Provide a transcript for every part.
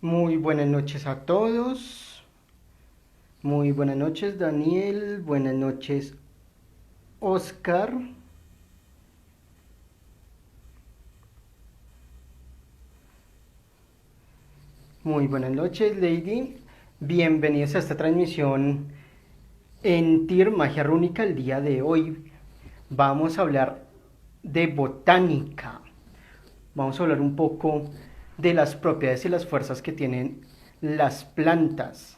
Muy buenas noches a todos. Muy buenas noches, Daniel. Buenas noches, Oscar. Muy buenas noches, Lady. Bienvenidos a esta transmisión en TIR Magia Rúnica. El día de hoy vamos a hablar de botánica. Vamos a hablar un poco de las propiedades y las fuerzas que tienen las plantas,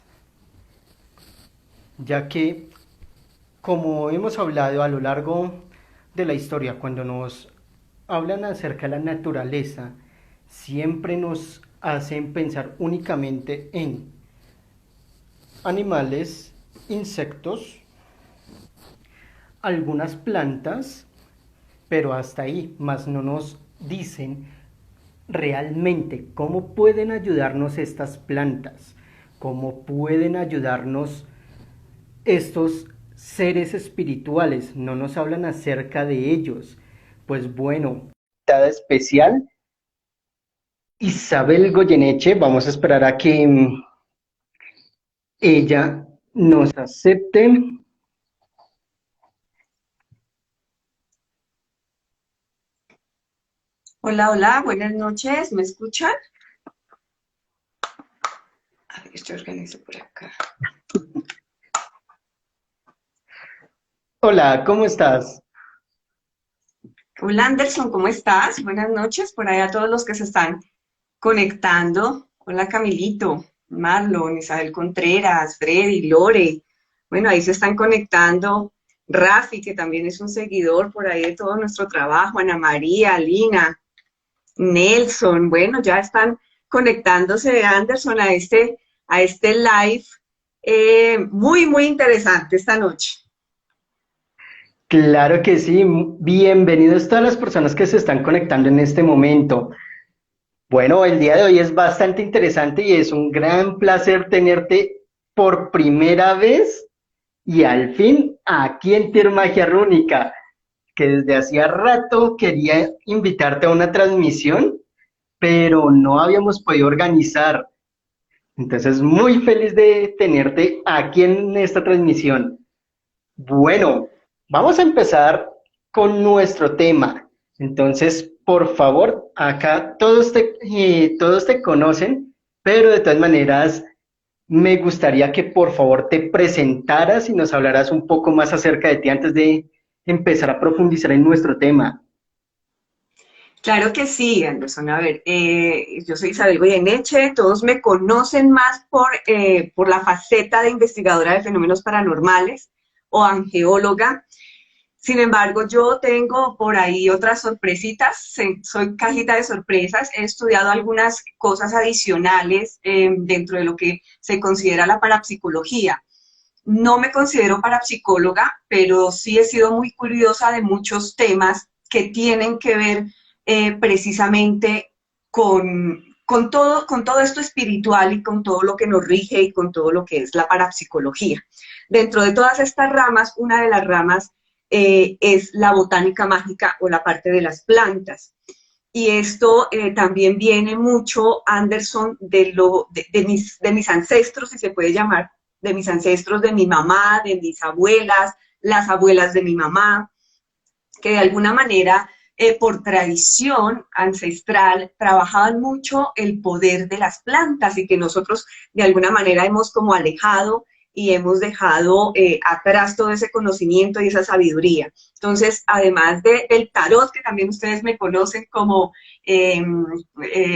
ya que, como hemos hablado a lo largo de la historia, cuando nos hablan acerca de la naturaleza, siempre nos hacen pensar únicamente en animales, insectos, algunas plantas, pero hasta ahí, más no nos dicen realmente cómo pueden ayudarnos estas plantas, cómo pueden ayudarnos estos seres espirituales, no nos hablan acerca de ellos. Pues bueno, invitada especial, Isabel Goyeneche, vamos a esperar a que ella nos acepte. Hola, hola, buenas noches, ¿me escuchan? A ver, yo organizo por acá. Hola, ¿cómo estás? Hola Anderson, ¿cómo estás? Buenas noches por ahí a todos los que se están conectando. Hola Camilito, Marlon, Isabel Contreras, Freddy, Lore. Bueno, ahí se están conectando. Rafi, que también es un seguidor por ahí de todo nuestro trabajo, Ana María, Lina, Nelson. Bueno, ya están conectándose Anderson a este live muy, muy interesante esta noche. Claro que sí, bienvenidos todas las personas que se están conectando en este momento. Bueno, el día de hoy es bastante interesante y es un gran placer tenerte por primera vez y al fin aquí en Tier Magia Rúnica, que desde hacía rato quería invitarte a una transmisión, pero no habíamos podido organizar. Entonces, muy feliz de tenerte aquí en esta transmisión. Bueno, vamos a empezar con nuestro tema. Entonces, por favor, acá todos te conocen, pero de todas maneras me gustaría que por favor te presentaras y nos hablaras un poco más acerca de ti antes de empezar a profundizar en nuestro tema. Claro que sí, Anderson. A ver, yo soy Isabel Goyeneche, todos me conocen más por la faceta de investigadora de fenómenos paranormales o angeóloga. Sin embargo, yo tengo por ahí otras sorpresitas, soy cajita de sorpresas, he estudiado algunas cosas adicionales dentro de lo que se considera la parapsicología. No me considero parapsicóloga, pero sí he sido muy curiosa de muchos temas que tienen que ver precisamente con todo esto espiritual y con todo lo que nos rige y con todo lo que es la parapsicología. Dentro de todas estas ramas, una de las ramas es la botánica mágica o la parte de las plantas. Y esto también viene mucho, Anderson, de mis ancestros, si se puede llamar, de mis ancestros, de mi mamá, de mis abuelas, las abuelas de mi mamá, que de alguna manera, por tradición ancestral, trabajaban mucho el poder de las plantas y que nosotros de alguna manera hemos como alejado y hemos dejado atrás todo ese conocimiento y esa sabiduría. Entonces, además del tarot, que también ustedes me conocen como eh,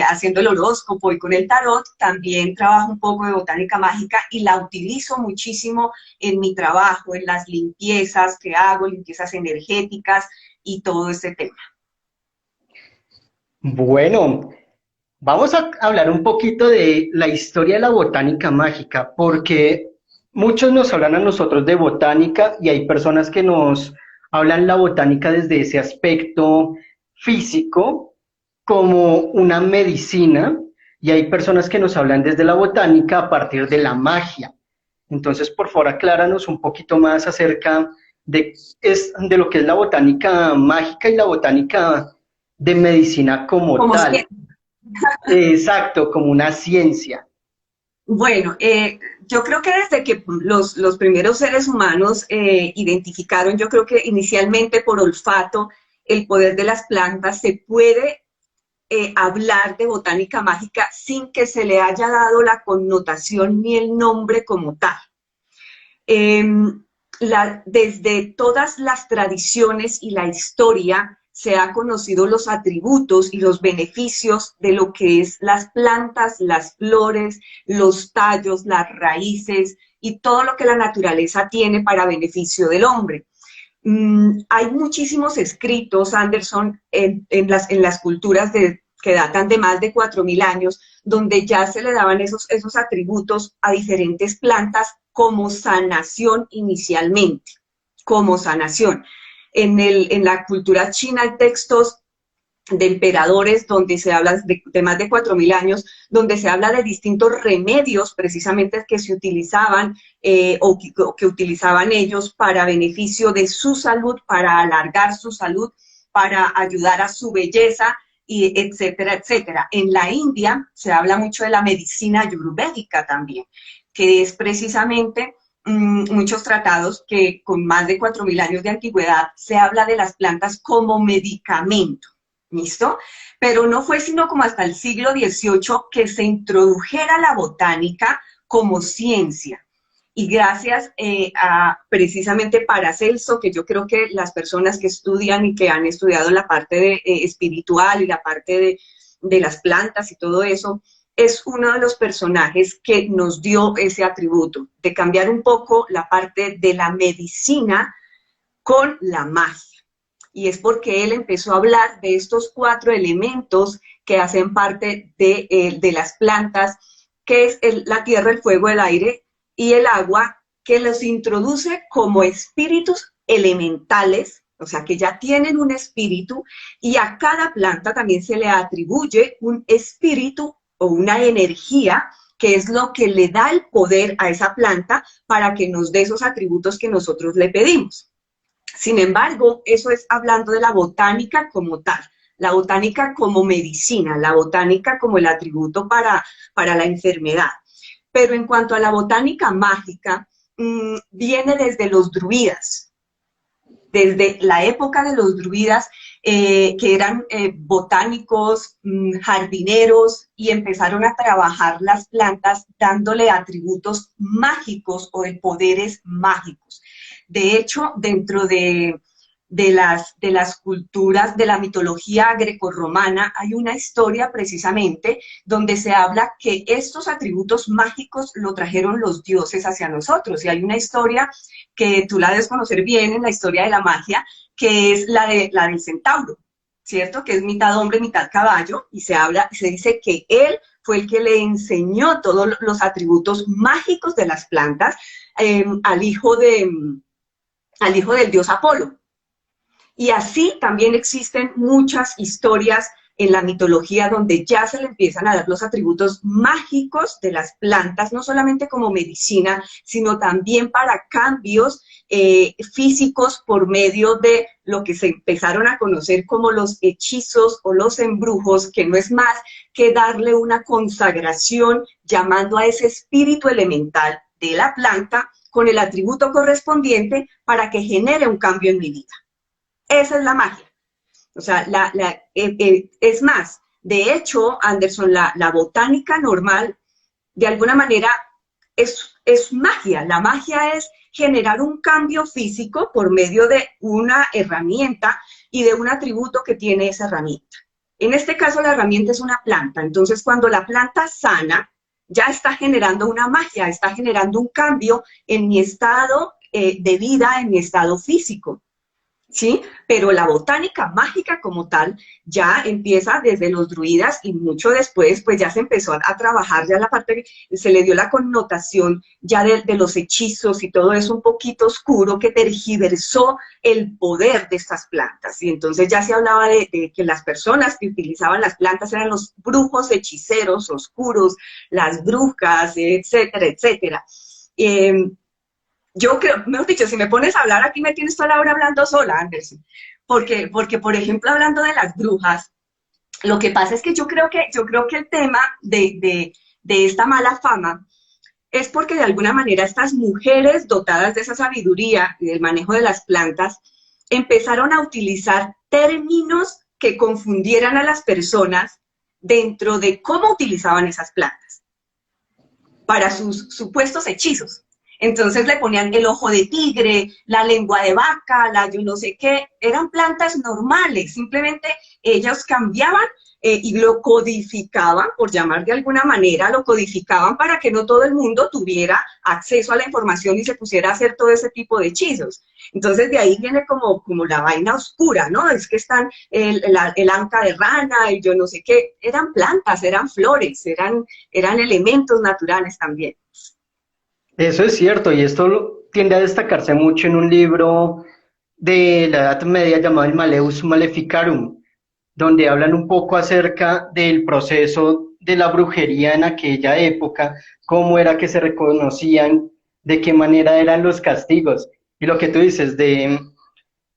haciendo el horóscopo y con el tarot, también trabajo un poco de botánica mágica y la utilizo muchísimo en mi trabajo, en las limpiezas que hago, limpiezas energéticas y todo este tema. Bueno, vamos a hablar un poquito de la historia de la botánica mágica, porque muchos nos hablan a nosotros de botánica y hay personas que nos hablan la botánica desde ese aspecto físico como una medicina y hay personas que nos hablan desde la botánica a partir de la magia. Entonces, por favor, acláranos un poquito más acerca de lo que es la botánica mágica y la botánica de medicina como Como tal. exacto, como una ciencia. Bueno, yo creo que desde que los primeros seres humanos identificaron, yo creo que inicialmente por olfato, el poder de las plantas, se puede hablar de botánica mágica sin que se le haya dado la connotación ni el nombre como tal. Eh, desde todas las tradiciones y la historia se han conocido los atributos y los beneficios de lo que es las plantas, las flores, los tallos, las raíces y todo lo que la naturaleza tiene para beneficio del hombre. Hay muchísimos escritos, Anderson, en las culturas que datan de más de 4.000 años, donde ya se le daban esos atributos a diferentes plantas como sanación inicialmente, como sanación. En la cultura china hay textos de emperadores donde se habla de más de 4.000 años, donde se habla de distintos remedios precisamente que se utilizaban o que utilizaban ellos para beneficio de su salud, para alargar su salud, para ayudar a su belleza, y etcétera, etcétera. En la India se habla mucho de la medicina ayurvédica también, que es precisamente muchos tratados que con más de 4.000 años de antigüedad se habla de las plantas como medicamento. ¿Listo? Pero no fue sino como hasta el siglo XVIII que se introdujera la botánica como ciencia. Y gracias a precisamente Paracelso, que yo creo que las personas que estudian y que han estudiado la parte espiritual y la parte de las plantas y todo eso, es uno de los personajes que nos dio ese atributo, de cambiar un poco la parte de la medicina con la magia. Y es porque él empezó a hablar de estos 4 elementos que hacen parte de las plantas, que es la tierra, el fuego, el aire y el agua, que los introduce como espíritus elementales, o sea, que ya tienen un espíritu, y a cada planta también se le atribuye un espíritu o una energía, que es lo que le da el poder a esa planta para que nos dé esos atributos que nosotros le pedimos. Sin embargo, eso es hablando de la botánica como tal, la botánica como medicina, la botánica como el atributo para la enfermedad. Pero en cuanto a la botánica mágica, viene desde los druidas, desde la época de los druidas, que eran botánicos, jardineros, y empezaron a trabajar las plantas dándole atributos mágicos o de poderes mágicos. De hecho, dentro de las culturas de la mitología grecorromana hay una historia precisamente donde se habla que estos atributos mágicos lo trajeron los dioses hacia nosotros. Y hay una historia que tú la debes conocer bien en la historia de la magia, que es la del centauro, ¿cierto? Que es mitad hombre, mitad caballo, y se dice que él fue el que le enseñó todos los atributos mágicos de las plantas al hijo del dios Apolo. Y así también existen muchas historias en la mitología donde ya se le empiezan a dar los atributos mágicos de las plantas, no solamente como medicina, sino también para cambios físicos por medio de lo que se empezaron a conocer como los hechizos o los embrujos, que no es más que darle una consagración llamando a ese espíritu elemental de la planta con el atributo correspondiente para que genere un cambio en mi vida. Esa es la magia. O sea, es más, de hecho, Anderson, la botánica normal, de alguna manera, es magia. La magia es generar un cambio físico por medio de una herramienta y de un atributo que tiene esa herramienta. En este caso, la herramienta es una planta. Entonces, cuando la planta sana, ya está generando una magia, está generando un cambio en mi estado de vida, en mi estado físico. ¿Sí? Pero la botánica mágica como tal ya empieza desde los druidas y mucho después pues ya se empezó a trabajar ya la parte, se le dio la connotación ya de los hechizos y todo eso un poquito oscuro que tergiversó el poder de estas plantas. Y entonces ya se hablaba de que las personas que utilizaban las plantas eran los brujos hechiceros oscuros, las brujas, etcétera, etcétera. Yo creo, mejor dicho, si me pones a hablar aquí me tienes toda la hora hablando sola, Anderson. Porque, por ejemplo, hablando de las brujas, Lo que pasa es que yo creo que el tema de esta mala fama es porque de alguna manera estas mujeres dotadas de esa sabiduría y del manejo de las plantas empezaron a utilizar términos que confundieran a las personas dentro de cómo utilizaban esas plantas para sus supuestos hechizos. Entonces le ponían el ojo de tigre, la lengua de vaca, la yo no sé qué, eran plantas normales, simplemente ellos cambiaban y lo codificaban, por llamar de alguna manera, lo codificaban para que no todo el mundo tuviera acceso a la información y se pusiera a hacer todo ese tipo de hechizos. Entonces de ahí viene como la vaina oscura, ¿no? Es que están el anca de rana y yo no sé qué, eran plantas, eran flores, eran elementos naturales también. Eso es cierto, y esto tiende a destacarse mucho en un libro de la Edad Media llamado el Maleus Maleficarum, donde hablan un poco acerca del proceso de la brujería en aquella época, cómo era que se reconocían, de qué manera eran los castigos. Y lo que tú dices de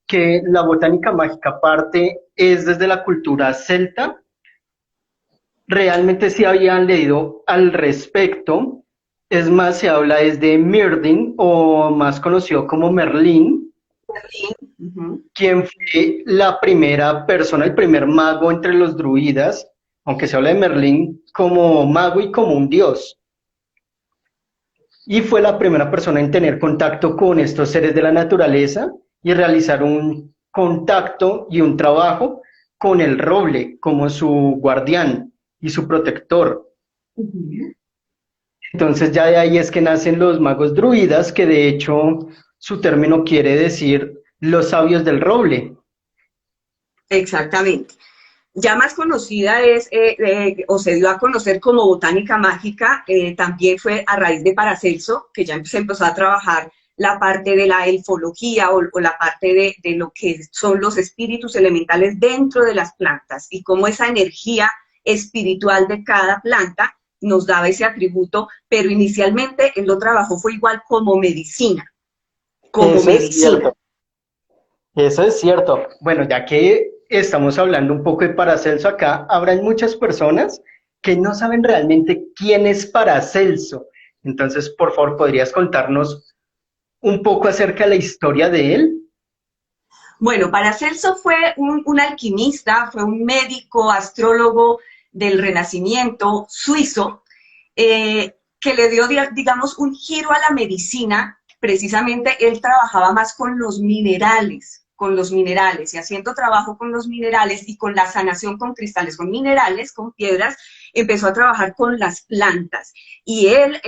que la botánica mágica parte es desde la cultura celta, realmente sí habían leído al respecto. Es más, se habla desde Myrdin, o más conocido como Merlín, Ujú. quien fue la primera persona, el primer mago entre los druidas, aunque se habla de Merlín como mago y como un dios. Y fue la primera persona en tener contacto con estos seres de la naturaleza y realizar un contacto y un trabajo con el roble como su guardián y su protector. Ujú. Entonces ya de ahí es que nacen los magos druidas, que de hecho su término quiere decir los sabios del roble. Exactamente. Ya más conocida es, o se dio a conocer como botánica mágica, también fue a raíz de Paracelso, que ya se empezó a trabajar la parte de la elfología o la parte de lo que son los espíritus elementales dentro de las plantas y cómo esa energía espiritual de cada planta nos daba ese atributo, pero inicialmente él lo trabajó fue igual como medicina, como Eso es medicina. cierto. Eso es cierto. Bueno, ya que estamos hablando un poco de Paracelso acá, habrán muchas personas que no saben realmente quién es Paracelso. Entonces, por favor, ¿podrías contarnos un poco acerca de la historia de él? Bueno, Paracelso fue un alquimista, fue un médico, astrólogo del Renacimiento suizo, que le dio, digamos, un giro a la medicina. Precisamente él trabajaba más con los minerales, y haciendo trabajo con los minerales y con la sanación con cristales, con minerales, con piedras, empezó a trabajar con las plantas. Y él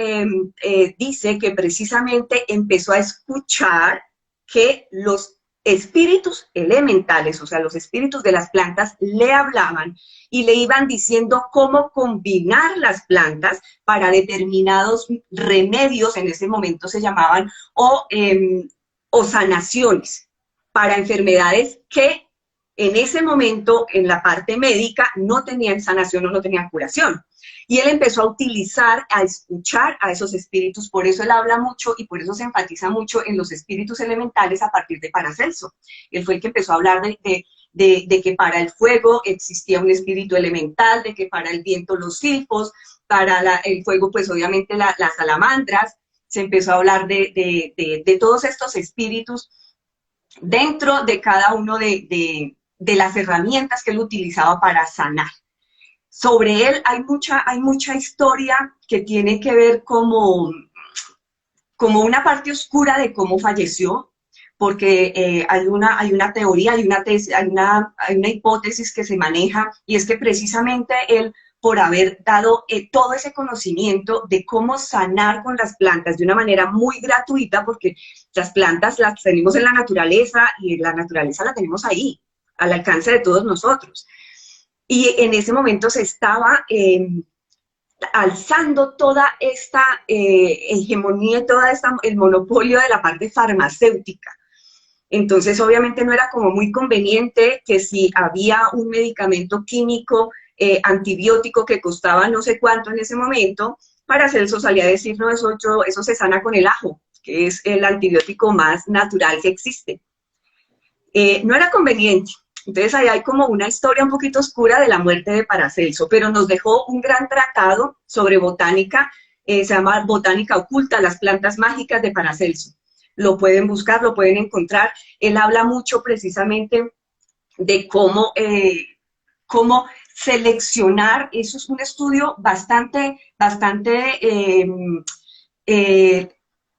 dice que precisamente empezó a escuchar que los espíritus elementales, o sea, los espíritus de las plantas, le hablaban y le iban diciendo cómo combinar las plantas para determinados remedios, en ese momento se llamaban, o sanaciones para enfermedades que en ese momento en la parte médica no tenían sanación o no tenían curación. Y él empezó a utilizar, a escuchar a esos espíritus, por eso él habla mucho y por eso se enfatiza mucho en los espíritus elementales a partir de Paracelso. Él fue el que empezó a hablar de que para el fuego existía un espíritu elemental, de que para el viento los silfos, para el fuego pues obviamente las salamandras, se empezó a hablar de todos estos espíritus dentro de cada uno de las herramientas que él utilizaba para sanar. Sobre él hay mucha historia que tiene que ver como una parte oscura de cómo falleció, porque hay una teoría, hay una hipótesis que se maneja, y es que precisamente él, por haber dado todo ese conocimiento de cómo sanar con las plantas de una manera muy gratuita, porque las plantas las tenemos en la naturaleza y la naturaleza la tenemos ahí, al alcance de todos nosotros. Y en ese momento se estaba alzando toda esta hegemonía, el monopolio de la parte farmacéutica. Entonces, obviamente no era como muy conveniente que si había un medicamento químico antibiótico que costaba no sé cuánto en ese momento, Paracelso salía a decir, no, eso se sana con el ajo, que es el antibiótico más natural que existe. No era conveniente. Entonces ahí hay como una historia un poquito oscura de la muerte de Paracelso, pero nos dejó un gran tratado sobre botánica, se llama Botánica Oculta, las plantas mágicas de Paracelso. Lo pueden buscar, lo pueden encontrar. Él habla mucho precisamente de cómo seleccionar, eso es un estudio bastante eh,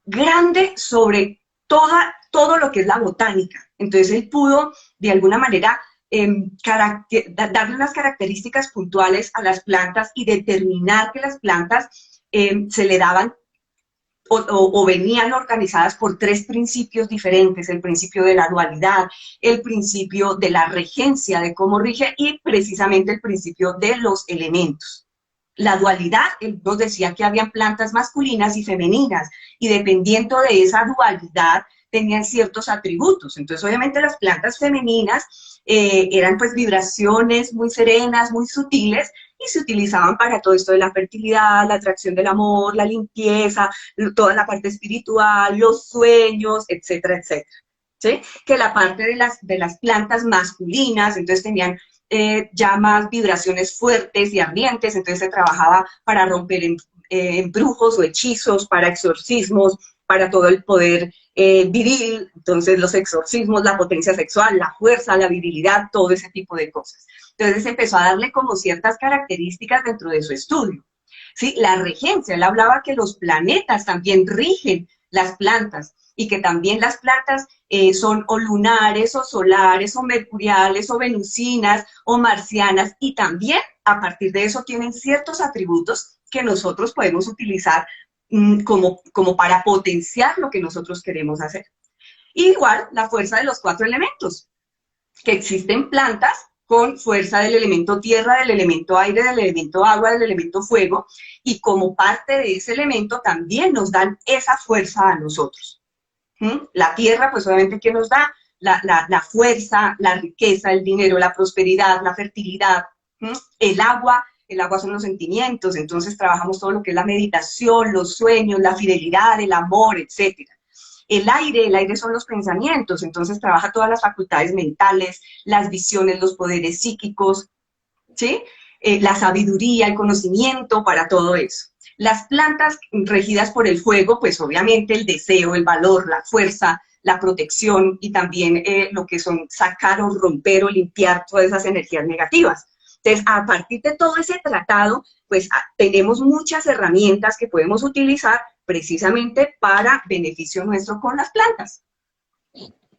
grande sobre todo lo que es la botánica. Entonces él pudo, de alguna manera, darle unas características puntuales a las plantas y determinar que las plantas se le daban o venían organizadas por tres principios diferentes: el principio de la dualidad, el principio de la regencia, de cómo rige, y precisamente el principio de los elementos. La dualidad, él nos decía que habían plantas masculinas y femeninas, y dependiendo de esa dualidad tenían ciertos atributos. Entonces, obviamente, las plantas femeninas eran pues vibraciones muy serenas, muy sutiles, y se utilizaban para todo esto de la fertilidad, la atracción del amor, la limpieza, toda la parte espiritual, los sueños, etcétera, etcétera. ¿Sí? Que la parte de las plantas masculinas, entonces tenían ya más vibraciones fuertes y ardientes, entonces se trabajaba para romper embrujos o hechizos, para exorcismos, para todo el poder viril, entonces los exorcismos, la potencia sexual, la fuerza, la virilidad, todo ese tipo de cosas. Entonces empezó a darle como ciertas características dentro de su estudio. ¿Sí? La regencia, él hablaba que los planetas también rigen las plantas, y que también las plantas son o lunares, o solares, o mercuriales, o venusinas, o marcianas, y también a partir de eso tienen ciertos atributos que nosotros podemos utilizar como para potenciar lo que nosotros queremos hacer. Igual la fuerza de los 4 elementos, que existen plantas con fuerza del elemento tierra, del elemento aire, del elemento agua, del elemento fuego, y como parte de ese elemento también nos dan esa fuerza a nosotros. La tierra, pues obviamente, ¿qué nos da? La fuerza, la riqueza, el dinero, la prosperidad, la fertilidad. El agua son los sentimientos, entonces trabajamos todo lo que es la meditación, los sueños, la fidelidad, el amor, etc. El aire son los pensamientos, entonces trabaja todas las facultades mentales, las visiones, los poderes psíquicos, ¿sí? La sabiduría, el conocimiento, para todo eso. Las plantas regidas por el fuego, pues obviamente el deseo, el valor, la fuerza, la protección, y también lo que son sacar o romper o limpiar todas esas energías negativas. Entonces, a partir de todo ese tratado, pues tenemos muchas herramientas que podemos utilizar precisamente para beneficio nuestro con las plantas.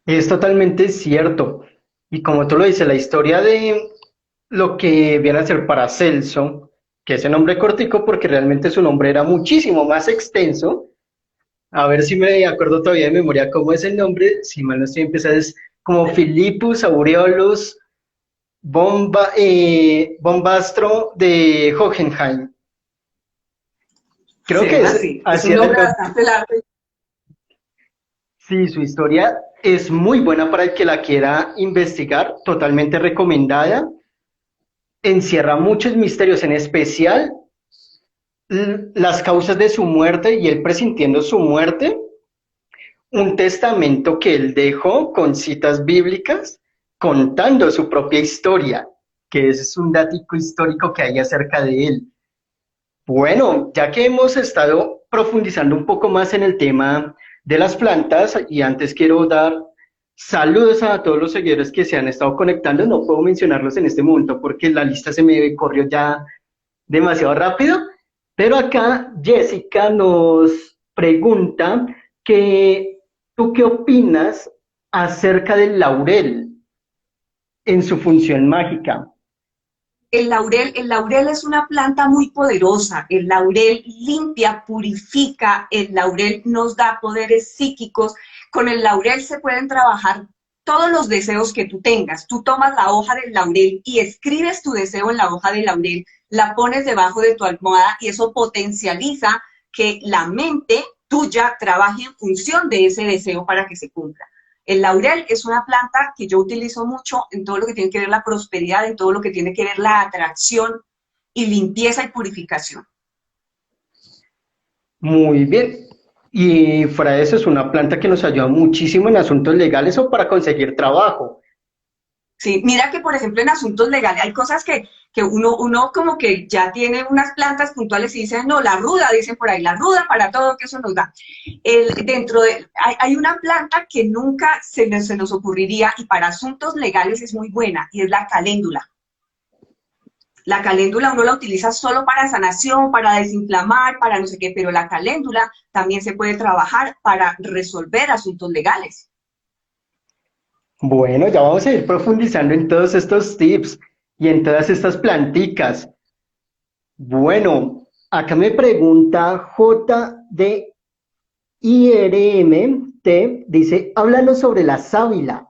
Es totalmente cierto. Y como tú lo dices, la historia de lo que viene a ser Paracelso, que ese nombre cortico porque realmente su nombre era muchísimo más extenso. A ver si me acuerdo todavía de memoria cómo es el nombre, si mal no estoy empezando, es como Philippus Aureolus Bombastro de Hohenheim. Creo Se que llama es así, es así un el nombre nombre. bastante largo. Sí, su historia es muy buena para el que la quiera investigar, totalmente recomendada. Encierra muchos misterios, en especial las causas de su muerte y él presintiendo su muerte, un testamento que él dejó con citas bíblicas contando su propia historia, que ese es un datico histórico que hay acerca de él. Bueno, ya que hemos estado profundizando un poco más en el tema de las plantas, y antes quiero dar saludos a todos los seguidores que se han estado conectando, no puedo mencionarlos en este momento porque la lista se me corrió ya demasiado rápido, pero acá Jessica nos pregunta que ¿tú qué opinas acerca del laurel en su función mágica? El laurel es una planta muy poderosa, el laurel limpia, purifica, el laurel nos da poderes psíquicos, con el laurel se pueden trabajar todos los deseos que tú tengas. Tú tomas la hoja del laurel y escribes tu deseo en la hoja del laurel, la pones debajo de tu almohada y eso potencializa que la mente tuya trabaje en función de ese deseo para que se cumpla. El laurel es una planta que yo utilizo mucho en todo lo que tiene que ver la prosperidad, en todo lo que tiene que ver la atracción y limpieza y purificación. Muy bien. Y fuera de eso, es una planta que nos ayuda muchísimo en asuntos legales o para conseguir trabajo. Sí, mira que, por ejemplo, en asuntos legales hay cosas que uno como que ya tiene unas plantas puntuales y dicen, no, la ruda, dicen por ahí, la ruda para todo, que eso nos da. Hay una planta que nunca se nos ocurriría y para asuntos legales es muy buena y es la caléndula. La caléndula uno la utiliza solo para sanación, para desinflamar, para no sé qué, pero la caléndula también se puede trabajar para resolver asuntos legales. Bueno, ya vamos a ir profundizando en todos estos tips y en todas estas planticas. Bueno, acá me pregunta JDIRMT, dice, háblanos sobre la sábila.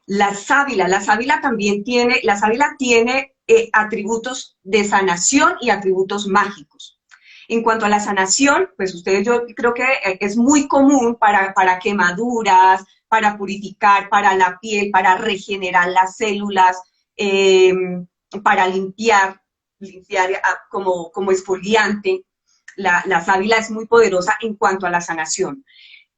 La sábila también tiene, la sábila tiene atributos de sanación y atributos mágicos. En cuanto a la sanación, pues ustedes yo creo que es muy común para quemaduras, para purificar, para la piel, para regenerar las células, eh, para limpiar como exfoliante. La sábila es muy poderosa en cuanto a la sanación.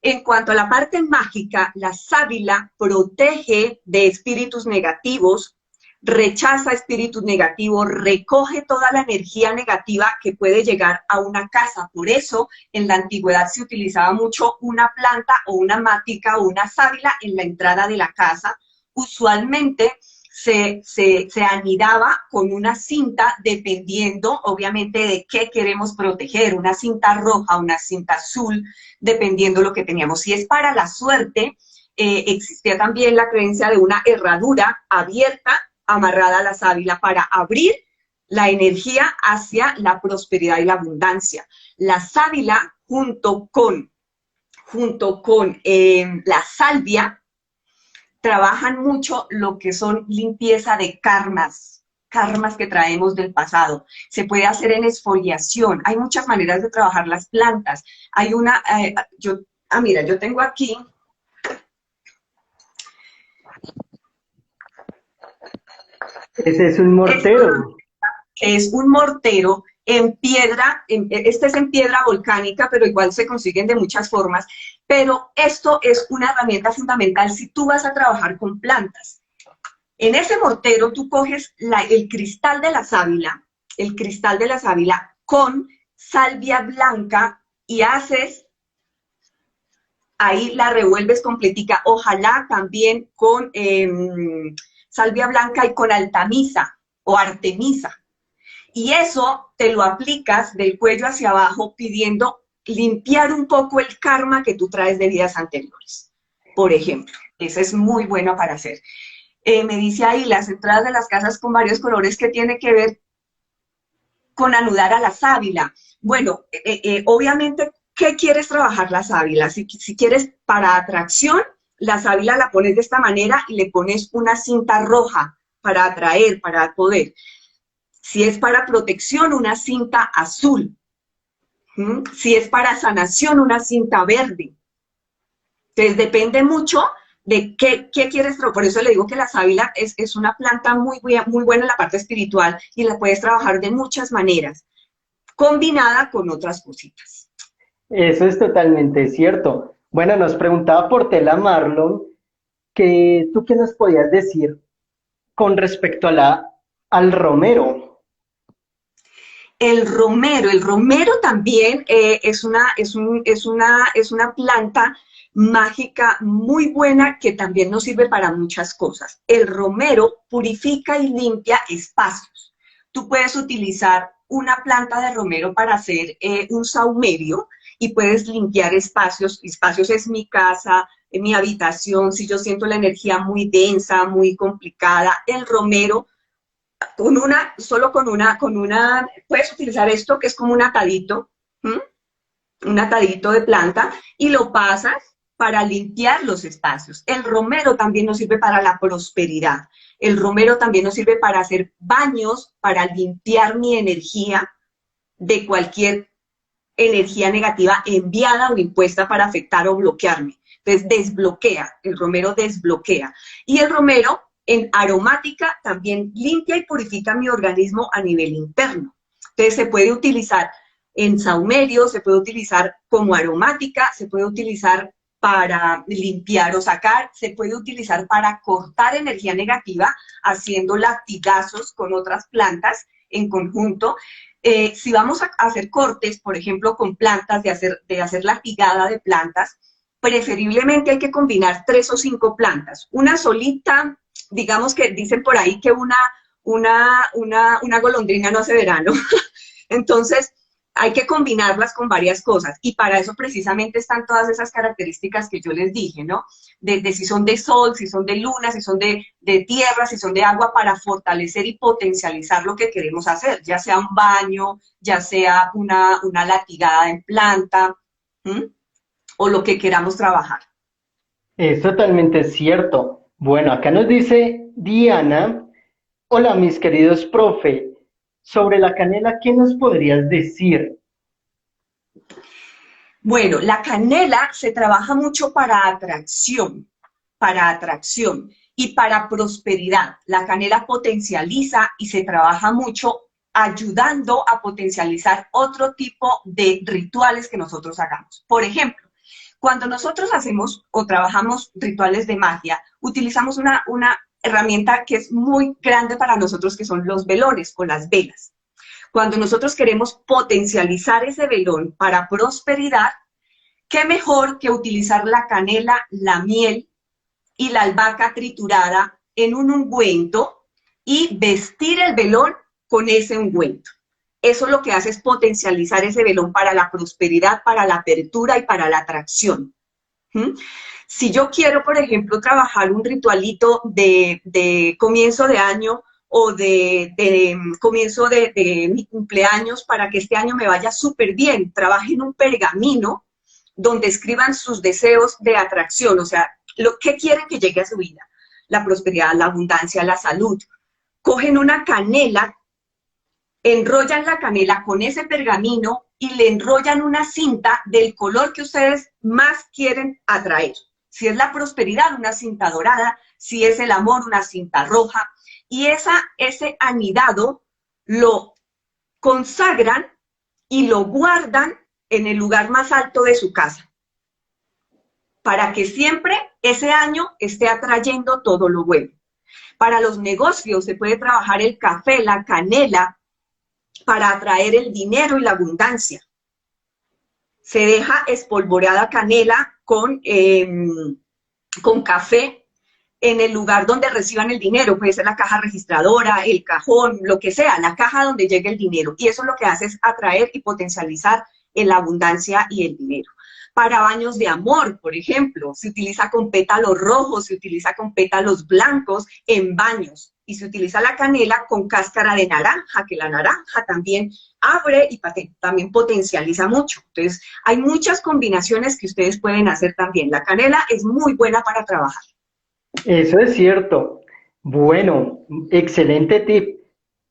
En cuanto a la parte mágica, la sábila protege de espíritus negativos, rechaza espíritus negativos, recoge toda la energía negativa que puede llegar a una casa. Por eso, en la antigüedad se utilizaba mucho una planta o una mática o una sábila en la entrada de la casa. Usualmente se anidaba con una cinta dependiendo, obviamente, de qué queremos proteger, una cinta roja, una cinta azul, dependiendo lo que teníamos. Si es para la suerte, existía también la creencia de una herradura abierta, amarrada a la sábila para abrir la energía hacia la prosperidad y la abundancia. La sábila junto con la salvia, trabajan mucho lo que son limpieza de karmas que traemos del pasado. Se puede hacer en exfoliación. Hay muchas maneras de trabajar las plantas. Hay una, mira, yo tengo aquí. Ese es un mortero. Es un mortero en piedra, este es en piedra volcánica, pero igual se consiguen de muchas formas, pero esto es una herramienta fundamental si tú vas a trabajar con plantas. En ese mortero tú coges el cristal de la sábila con salvia blanca y haces, ahí la revuelves completica, ojalá también con salvia blanca y con altamisa o artemisa. Y eso te lo aplicas del cuello hacia abajo pidiendo limpiar un poco el karma que tú traes de vidas anteriores. Por ejemplo, eso es muy bueno para hacer. Me dice ahí las entradas de las casas con varios colores que tiene que ver con anudar a la sábila. Bueno, obviamente, ¿qué quieres trabajar la sábila? Si quieres para atracción, la sábila la pones de esta manera y le pones una cinta roja para atraer, para poder. Si es para protección, una cinta azul. Si es para sanación, una cinta verde. Entonces, depende mucho de qué quieres trabajar. Por eso le digo que la sábila es una planta muy buena en la parte espiritual y la puedes trabajar de muchas maneras, combinada con otras cositas. Eso es totalmente cierto. Bueno, nos preguntaba Portela Marlon que tú qué nos podías decir con respecto al romero. El romero también es una planta mágica muy buena que también nos sirve para muchas cosas. El romero purifica y limpia espacios. Tú puedes utilizar una planta de romero para hacer un saumerio y puedes limpiar espacios. Espacios es mi casa, mi habitación, si yo siento la energía muy densa, muy complicada, el romero puedes utilizar esto que es como un atadito, un atadito de planta, y lo pasas para limpiar los espacios. El romero también nos sirve para la prosperidad. El romero también nos sirve para hacer baños, para limpiar mi energía de cualquier energía negativa enviada o impuesta para afectar o bloquearme. Entonces desbloquea, el romero desbloquea. Y el romero en aromática también limpia y purifica mi organismo a nivel interno. Entonces se puede utilizar en saumerio, se puede utilizar como aromática, se puede utilizar para limpiar o sacar, se puede utilizar para cortar energía negativa, haciendo latigazos con otras plantas en conjunto. Si vamos a hacer cortes, por ejemplo, con plantas, de hacer latigada de plantas, preferiblemente hay que combinar 3 o 5 plantas. Una solita, digamos que dicen por ahí que una golondrina no hace verano. Entonces, hay que combinarlas con varias cosas, y para eso precisamente están todas esas características que yo les dije, ¿no? De si son de sol, si son de luna, si son de tierra, si son de agua, para fortalecer y potencializar lo que queremos hacer, ya sea un baño, ya sea una latigada en planta, ¿m? O lo que queramos trabajar. Es totalmente cierto. Bueno, acá nos dice Diana, hola mis queridos profe, sobre la canela, ¿qué nos podrías decir? Bueno, la canela se trabaja mucho para atracción y para prosperidad. La canela potencializa y se trabaja mucho ayudando a potencializar otro tipo de rituales que nosotros hagamos. Por ejemplo, cuando nosotros hacemos o trabajamos rituales de magia, utilizamos una herramienta que es muy grande para nosotros, que son los velones o las velas. Cuando nosotros queremos potencializar ese velón para prosperidad, ¿qué mejor que utilizar la canela, la miel y la albahaca triturada en un ungüento y vestir el velón con ese ungüento? Eso lo que hace es potencializar ese velón para la prosperidad, para la apertura y para la atracción. ¿Mm? Si yo quiero, por ejemplo, trabajar un ritualito de comienzo de año o de comienzo de mi cumpleaños, para que este año me vaya súper bien, trabaje en un pergamino donde escriban sus deseos de atracción, o sea, lo que quieren que llegue a su vida, la prosperidad, la abundancia, la salud. Cogen una canela, enrollan la canela con ese pergamino y le enrollan una cinta del color que ustedes más quieren atraer. Si es la prosperidad, una cinta dorada; si es el amor, una cinta roja. Y ese anidado lo consagran y lo guardan en el lugar más alto de su casa, para que siempre ese año esté atrayendo todo lo bueno. Para los negocios se puede trabajar el café, la canela, para atraer el dinero y la abundancia. Se deja espolvoreada canela con café en el lugar donde reciban el dinero. Puede ser la caja registradora, el cajón, lo que sea, la caja donde llegue el dinero. Y eso lo que hace es atraer y potencializar la abundancia y el dinero. Para baños de amor, por ejemplo, se utiliza con pétalos rojos, se utiliza con pétalos blancos en baños, y se utiliza la canela con cáscara de naranja, que la naranja también abre y también potencializa mucho. Entonces, hay muchas combinaciones que ustedes pueden hacer también. La canela es muy buena para trabajar. Eso es cierto. Bueno, excelente tip.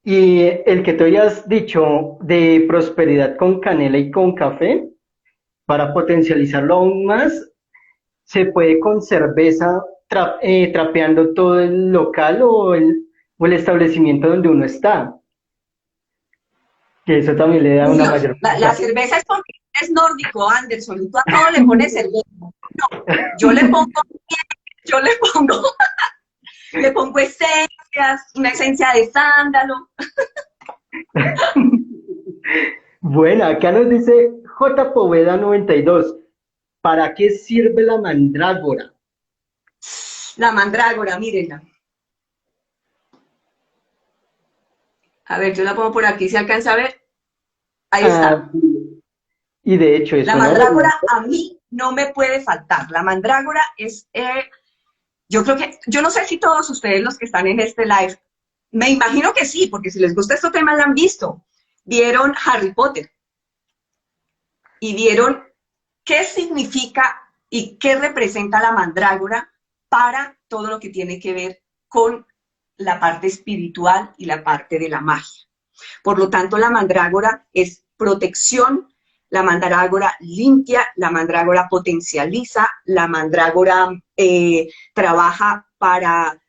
Y el que tú hayas dicho de prosperidad con canela y con café, para potencializarlo aún más, se puede con cerveza trapeando todo el local o el establecimiento donde uno está. Que eso también le da una mayor... La cerveza es porque es nórdico, Anderson, y tú a todo le pones cerveza. No, yo le pongo le pongo esencias, una esencia de sándalo. Bueno, acá nos dice J. Poveda 92. ¿Para qué sirve la mandrágora? La mandrágora, mírenla. A ver, yo la pongo por aquí, ¿se alcanza a ver? Ahí está. Y de hecho es la mandrágora a mí no me puede faltar. La mandrágora es, yo creo que, yo no sé si todos ustedes los que están en este live, me imagino que sí, porque si les gusta este tema la han visto. Vieron Harry Potter y vieron qué significa y qué representa la mandrágora para todo lo que tiene que ver con la parte espiritual y la parte de la magia. Por lo tanto, la mandrágora es protección, la mandrágora limpia, la mandrágora potencializa, la mandrágora trabaja para,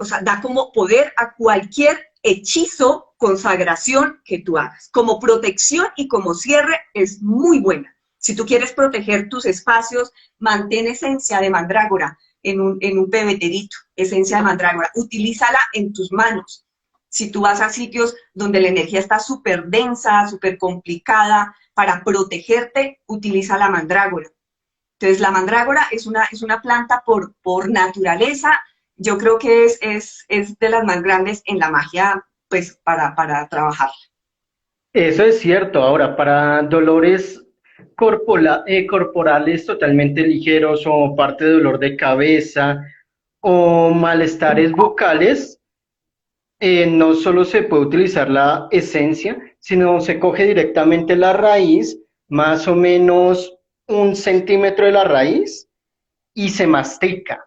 o sea, da como poder a cualquier hechizo, consagración que tú hagas. Como protección y como cierre es muy buena. Si tú quieres proteger tus espacios, mantén esencia de mandrágora en un pebeterito, esencia de mandrágora. Utilízala en tus manos. Si tú vas a sitios donde la energía está súper densa, súper complicada, para protegerte, utiliza la mandrágora. Entonces, la mandrágora es una planta por naturaleza, yo creo que es de las más grandes en la magia, pues, para trabajar. Eso es cierto. Ahora, para dolores corporales totalmente ligeros o parte de dolor de cabeza o malestares bucales, no solo se puede utilizar la esencia, sino se coge directamente la raíz, más o menos 1 centímetro de la raíz, y se mastica.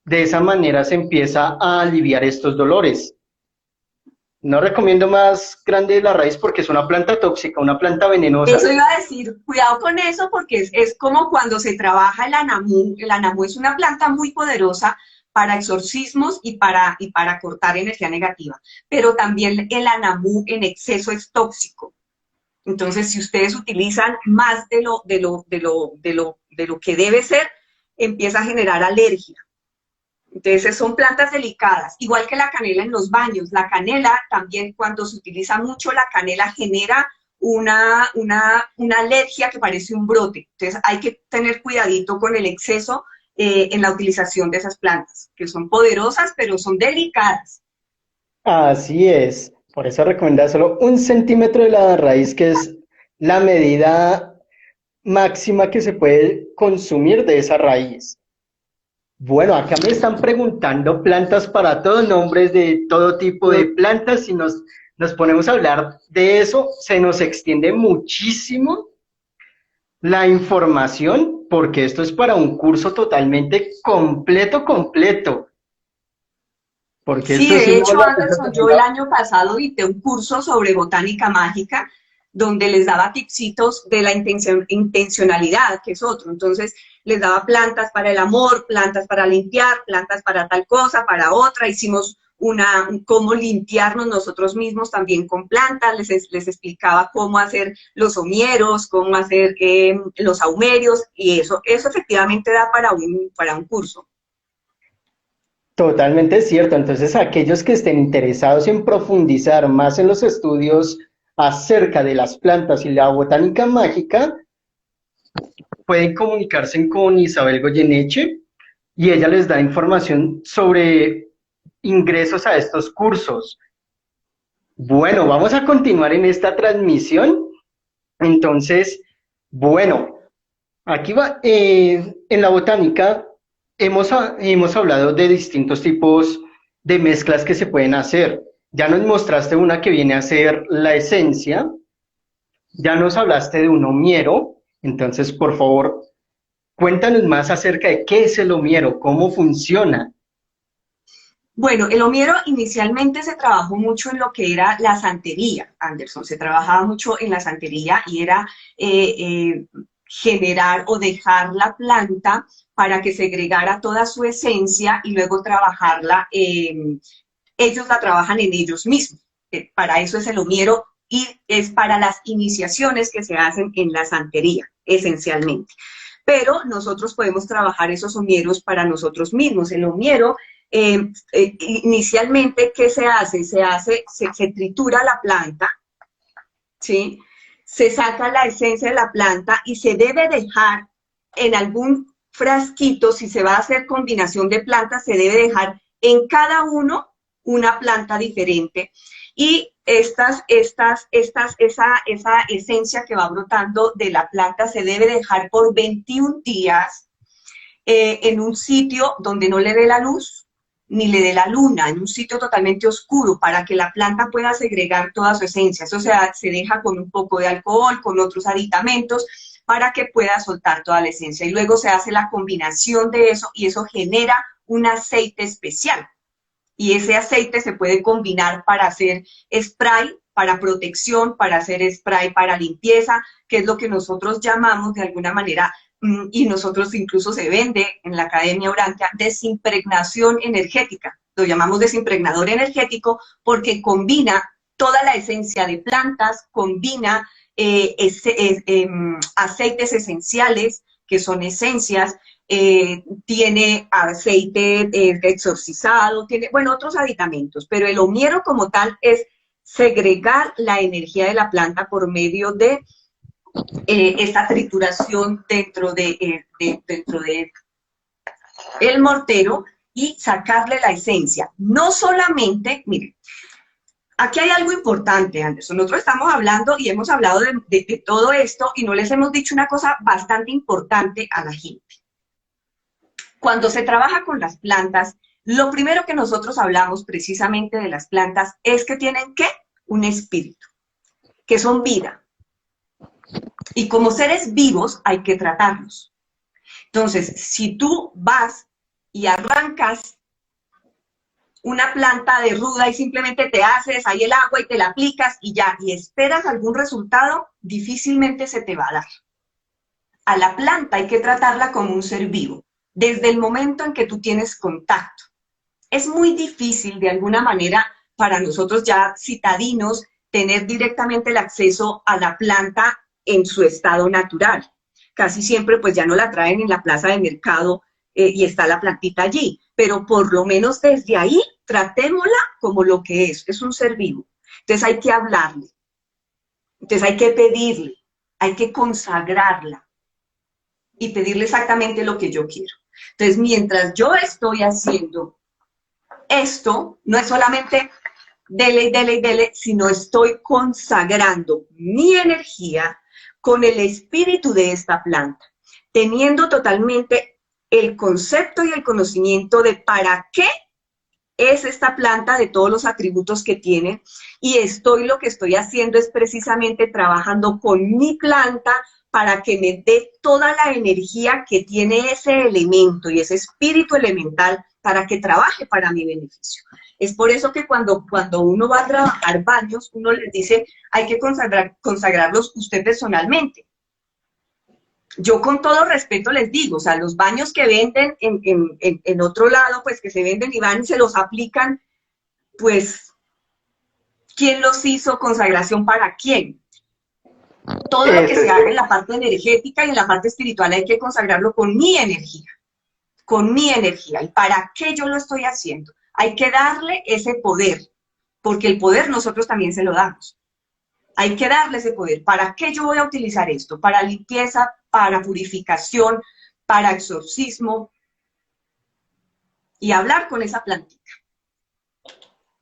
De esa manera se empieza a aliviar estos dolores. No recomiendo más grande la raíz porque es una planta tóxica, una planta venenosa. Eso iba a decir, cuidado con eso porque es como cuando se trabaja el anamú. El anamú es una planta muy poderosa para exorcismos y para cortar energía negativa, pero también el anamú en exceso es tóxico. Entonces, si ustedes utilizan más de lo que debe ser, empieza a generar alergia. Entonces, son plantas delicadas, igual que la canela en los baños. La canela también, cuando se utiliza mucho, la canela genera una alergia que parece un brote. Entonces, hay que tener cuidadito con el exceso en la utilización de esas plantas, que son poderosas, pero son delicadas. Así es. Por eso recomienda solo 1 centímetro de la raíz, que es la medida máxima que se puede consumir de esa raíz. Bueno, acá me están preguntando plantas para todo, nombres de todo tipo de plantas. Si nos ponemos a hablar de eso, se nos extiende muchísimo la información, porque esto es para un curso totalmente completo. Porque Sí, esto es de una hecho, Anderson, yo el año pasado dicté un curso sobre botánica mágica, donde les daba tipsitos de la intencionalidad, que es otro. Entonces, les daba plantas para el amor, plantas para limpiar, plantas para tal cosa, para otra. Hicimos cómo limpiarnos nosotros mismos también con plantas. Les explicaba cómo hacer los somieros, cómo hacer los saumerios, y eso efectivamente da para un curso. Totalmente cierto. Entonces, aquellos que estén interesados en profundizar más en los estudios acerca de las plantas y la botánica mágica, pueden comunicarse con Isabel Goyeneche y ella les da información sobre ingresos a estos cursos. Bueno, vamos a continuar en esta transmisión. Entonces, bueno, aquí va, en la botánica hemos hablado de distintos tipos de mezclas que se pueden hacer. Ya nos mostraste una que viene a ser la esencia, ya nos hablaste de un homiero, entonces por favor, cuéntanos más acerca de qué es el homiero, cómo funciona. Bueno, el homiero inicialmente se trabajó mucho en lo que era la santería, Anderson. Se trabajaba mucho en la santería y era generar o dejar la planta para que segregara toda su esencia y luego trabajarla. Ellos la trabajan en ellos mismos. Para eso es el homiero y es para las iniciaciones que se hacen en la santería, esencialmente. Pero nosotros podemos trabajar esos homieros para nosotros mismos. El homiero inicialmente, ¿qué se hace? Se tritura la planta, ¿sí? Se saca la esencia de la planta y se debe dejar en algún frasquito, si se va a hacer combinación de plantas, se debe dejar en cada uno una planta diferente. Y esa esencia que va brotando de la planta se debe dejar por 21 días en un sitio donde no le dé la luz, ni le dé la luna, en un sitio totalmente oscuro, para que la planta pueda segregar toda su esencia. Eso se deja con un poco de alcohol, con otros aditamentos, para que pueda soltar toda la esencia. Y luego se hace la combinación de eso y eso genera un aceite especial. Y ese aceite se puede combinar para hacer spray, para protección, para hacer spray para limpieza, que es lo que nosotros llamamos de alguna manera, y nosotros incluso se vende en la Academia Urantia, desimpregnación energética. Lo llamamos desimpregnador energético porque combina toda la esencia de plantas, combina aceites esenciales, que son esencias, tiene aceite exorcizado, tiene, bueno, otros aditamentos, pero el homiero como tal es segregar la energía de la planta por medio de esta trituración dentro de el mortero y sacarle la esencia. No solamente, miren, aquí hay algo importante, Anderson. Nosotros estamos hablando y hemos hablado de todo esto y no les hemos dicho una cosa bastante importante a la gente. Cuando se trabaja con las plantas, lo primero que nosotros hablamos precisamente de las plantas es que tienen, ¿qué? Un espíritu, que son vida. Y como seres vivos hay que tratarlos. Entonces, si tú vas y arrancas una planta de ruda y simplemente te haces ahí el agua y te la aplicas y ya, y esperas algún resultado, difícilmente se te va a dar. A la planta hay que tratarla como un ser vivo, desde el momento en que tú tienes contacto. Es muy difícil, de alguna manera, para nosotros ya citadinos, tener directamente el acceso a la planta en su estado natural. Casi siempre pues ya no la traen en la plaza de mercado y está la plantita allí, pero por lo menos desde ahí tratémosla como lo que es un ser vivo. Entonces hay que hablarle, entonces hay que pedirle, hay que consagrarla y pedirle exactamente lo que yo quiero. Entonces mientras yo estoy haciendo esto, no es solamente dele, dele, dele, sino estoy consagrando mi energía con el espíritu de esta planta, teniendo totalmente el concepto y el conocimiento de para qué es esta planta, de todos los atributos que tiene, y lo que estoy haciendo es precisamente trabajando con mi planta para que me dé toda la energía que tiene ese elemento y ese espíritu elemental para que trabaje para mi beneficio. Es por eso que cuando uno va a trabajar baños, uno les dice, hay que consagrarlos usted personalmente. Yo con todo respeto les digo, o sea, los baños que venden en otro lado, pues que se venden y van y se los aplican, pues, ¿quién los hizo? ¿Consagración para quién? Todo lo que se haga en la parte energética y en la parte espiritual hay que consagrarlo con mi energía. Con mi energía. ¿Y para qué yo lo estoy haciendo? Hay que darle ese poder, porque el poder nosotros también se lo damos. Hay que darle ese poder. ¿Para qué yo voy a utilizar esto? Para limpieza, para purificación, para exorcismo, y hablar con esa plantita.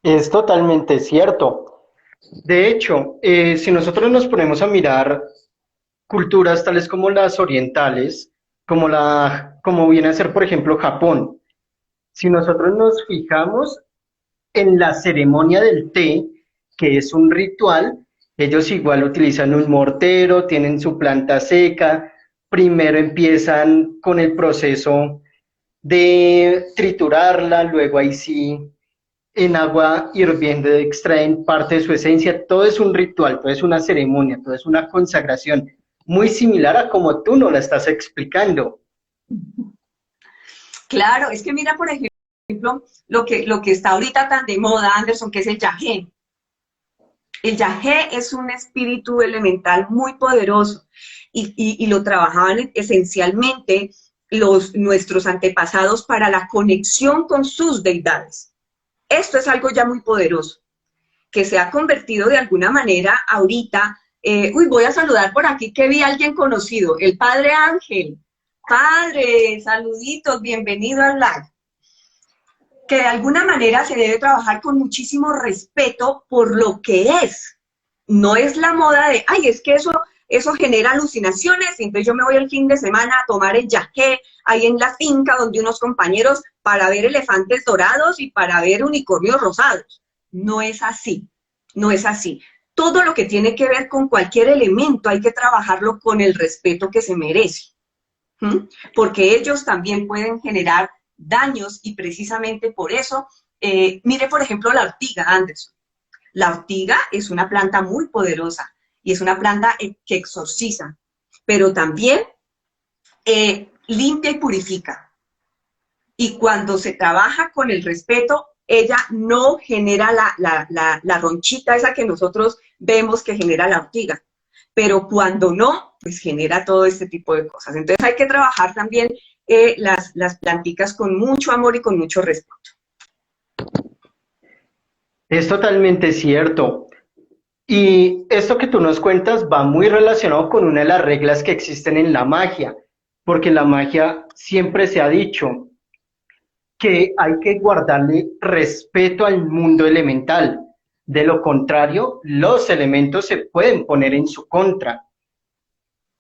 Es totalmente cierto. De hecho, si nosotros nos ponemos a mirar culturas tales como las orientales, como viene a ser, por ejemplo, Japón, si nosotros nos fijamos en la ceremonia del té, que es un ritual, ellos igual utilizan un mortero, tienen su planta seca, primero empiezan con el proceso de triturarla, luego ahí sí en agua hirviendo extraen parte de su esencia, todo es un ritual, todo es una ceremonia, todo es una consagración, muy similar a como tú nos la estás explicando. Claro, es que mira, por ejemplo, lo que está ahorita tan de moda, Anderson, que es el yagé. El yagé es un espíritu elemental muy poderoso y lo trabajaban esencialmente nuestros antepasados para la conexión con sus deidades. Esto es algo ya muy poderoso, que se ha convertido de alguna manera ahorita. Voy a saludar por aquí que vi a alguien conocido, el Padre Ángel. Padre, saluditos, bienvenido al live. Que de alguna manera se debe trabajar con muchísimo respeto por lo que es. No es la moda de, ay, es que eso genera alucinaciones, y entonces yo me voy el fin de semana a tomar el yagé ahí en la finca donde unos compañeros para ver elefantes dorados y para ver unicornios rosados. No es así, no es así. Todo lo que tiene que ver con cualquier elemento hay que trabajarlo con el respeto que se merece. Porque ellos también pueden generar daños y precisamente por eso, mire por ejemplo la ortiga, Anderson. La ortiga es una planta muy poderosa y es una planta que exorciza, pero también limpia y purifica. Y cuando se trabaja con el respeto, ella no genera la ronchita esa que nosotros vemos que genera la ortiga, pero cuando no, pues genera todo este tipo de cosas. Entonces hay que trabajar también las planticas con mucho amor y con mucho respeto. Es totalmente cierto. Y esto que tú nos cuentas va muy relacionado con una de las reglas que existen en la magia, porque en la magia siempre se ha dicho que hay que guardarle respeto al mundo elemental. De lo contrario, los elementos se pueden poner en su contra.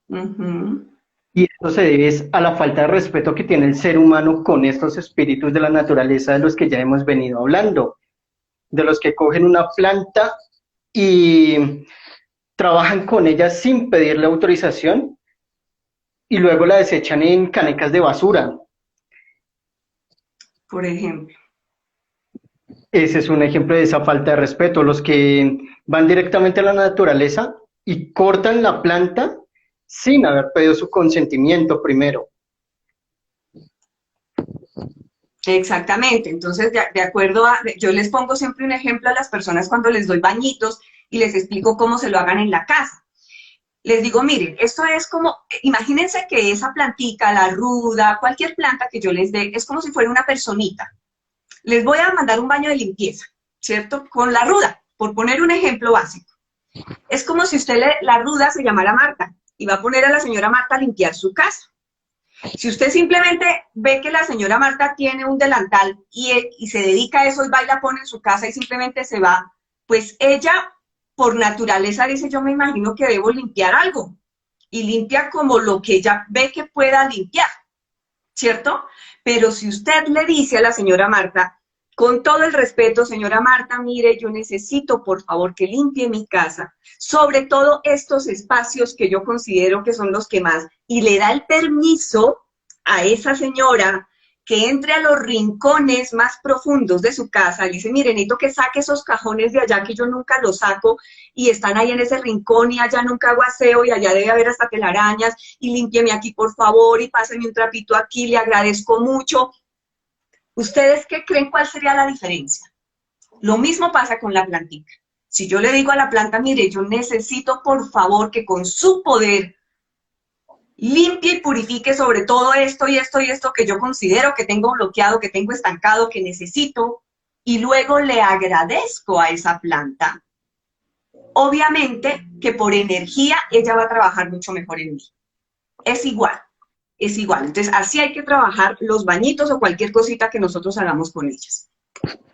Ujú. Y esto se debe a la falta de respeto que tiene el ser humano con estos espíritus de la naturaleza de los que ya hemos venido hablando, de los que cogen una planta y trabajan con ella sin pedirle autorización y luego la desechan en canecas de basura. Por ejemplo. Ese es un ejemplo de esa falta de respeto. Los que van directamente a la naturaleza y cortan la planta sin haber pedido su consentimiento primero. Exactamente, entonces de acuerdo a, yo les pongo siempre un ejemplo a las personas cuando les doy bañitos y les explico cómo se lo hagan en la casa. Les digo, miren, esto es como, imagínense que esa plantica, la ruda, cualquier planta que yo les dé, es como si fuera una personita. Les voy a mandar un baño de limpieza, ¿cierto? Con la ruda, por poner un ejemplo básico. Es como si usted, la ruda se llamara Marta y va a poner a la señora Marta a limpiar su casa. Si usted simplemente ve que la señora Marta tiene un delantal y se dedica a eso y va y la pone en su casa y simplemente se va, pues ella por naturaleza dice, yo me imagino que debo limpiar algo. Y limpia como lo que ella ve que pueda limpiar, ¿cierto? Pero si usted le dice a la señora Marta, con todo el respeto, señora Marta, mire, yo necesito, por favor, que limpie mi casa, sobre todo estos espacios que yo considero que son los que más, y le da el permiso a esa señora que entre a los rincones más profundos de su casa, le dice, mire, necesito que saque esos cajones de allá que yo nunca los saco, y están ahí en ese rincón, y allá nunca hago aseo, y allá debe haber hasta telarañas, y límpieme aquí, por favor, y páseme un trapito aquí, le agradezco mucho. ¿Ustedes qué creen cuál sería la diferencia? Lo mismo pasa con la plantita. Si yo le digo a la planta, mire, yo necesito por favor que con su poder limpie y purifique sobre todo esto y esto y esto que yo considero que tengo bloqueado, que tengo estancado, que necesito, y luego le agradezco a esa planta. Obviamente que por energía ella va a trabajar mucho mejor en mí. Es igual. Es igual. Entonces, así hay que trabajar los bañitos o cualquier cosita que nosotros hagamos con ellas.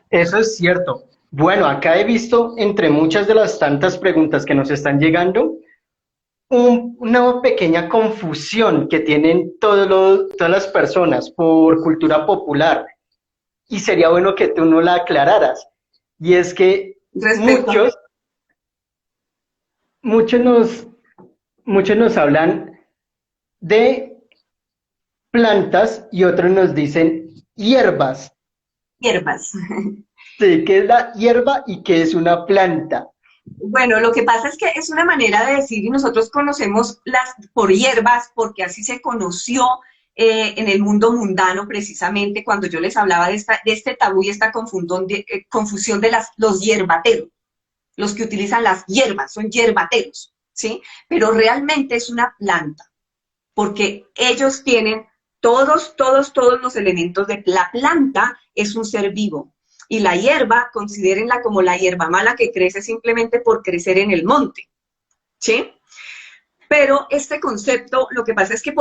Eso es cierto. Bueno, acá he visto entre muchas de las tantas preguntas que nos están llegando, una pequeña confusión que tienen todas las personas por cultura popular. Y sería bueno que tú no la aclararas. Y es que Respecto a... muchos nos, muchos nos hablan de plantas y otros nos dicen hierbas. hierbas. Sí, ¿qué es la hierba y qué es una planta? Bueno, lo que pasa es que es una manera de decir y nosotros conocemos las por hierbas porque así se conoció en el mundo mundano precisamente cuando yo les hablaba de este tabú y esta confusión de los hierbateros. Los que utilizan las hierbas son hierbateros, ¿sí? Pero realmente es una planta porque ellos tienen todos los elementos de la planta, es un ser vivo. Y la hierba, considérenla como la hierba mala que crece simplemente por crecer en el monte, ¿sí? Pero este concepto, lo que pasa es que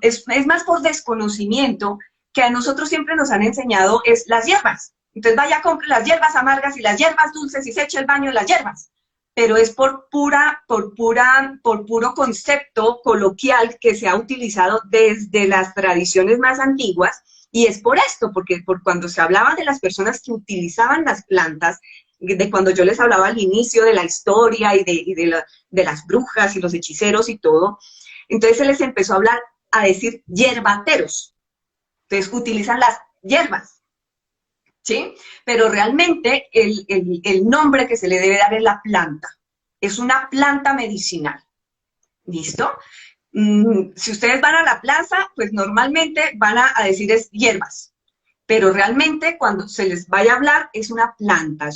es más por desconocimiento que a nosotros siempre nos han enseñado es las hierbas. Entonces vaya, compre las hierbas amargas y las hierbas dulces y se eche el baño en las hierbas. Pero es por puro concepto coloquial que se ha utilizado desde las tradiciones más antiguas. Y es por esto, porque cuando se hablaba de las personas que utilizaban las plantas, de cuando yo les hablaba al inicio de la historia y de las brujas y los hechiceros y todo, entonces se les empezó a hablar, a decir hierbateros. Entonces utilizan las hierbas, ¿sí? Pero realmente el nombre que se le debe dar es la planta. Es una planta medicinal, ¿listo? Si ustedes van a la plaza, pues normalmente van a decir es hierbas. pero realmente cuando se les vaya a hablar es una planta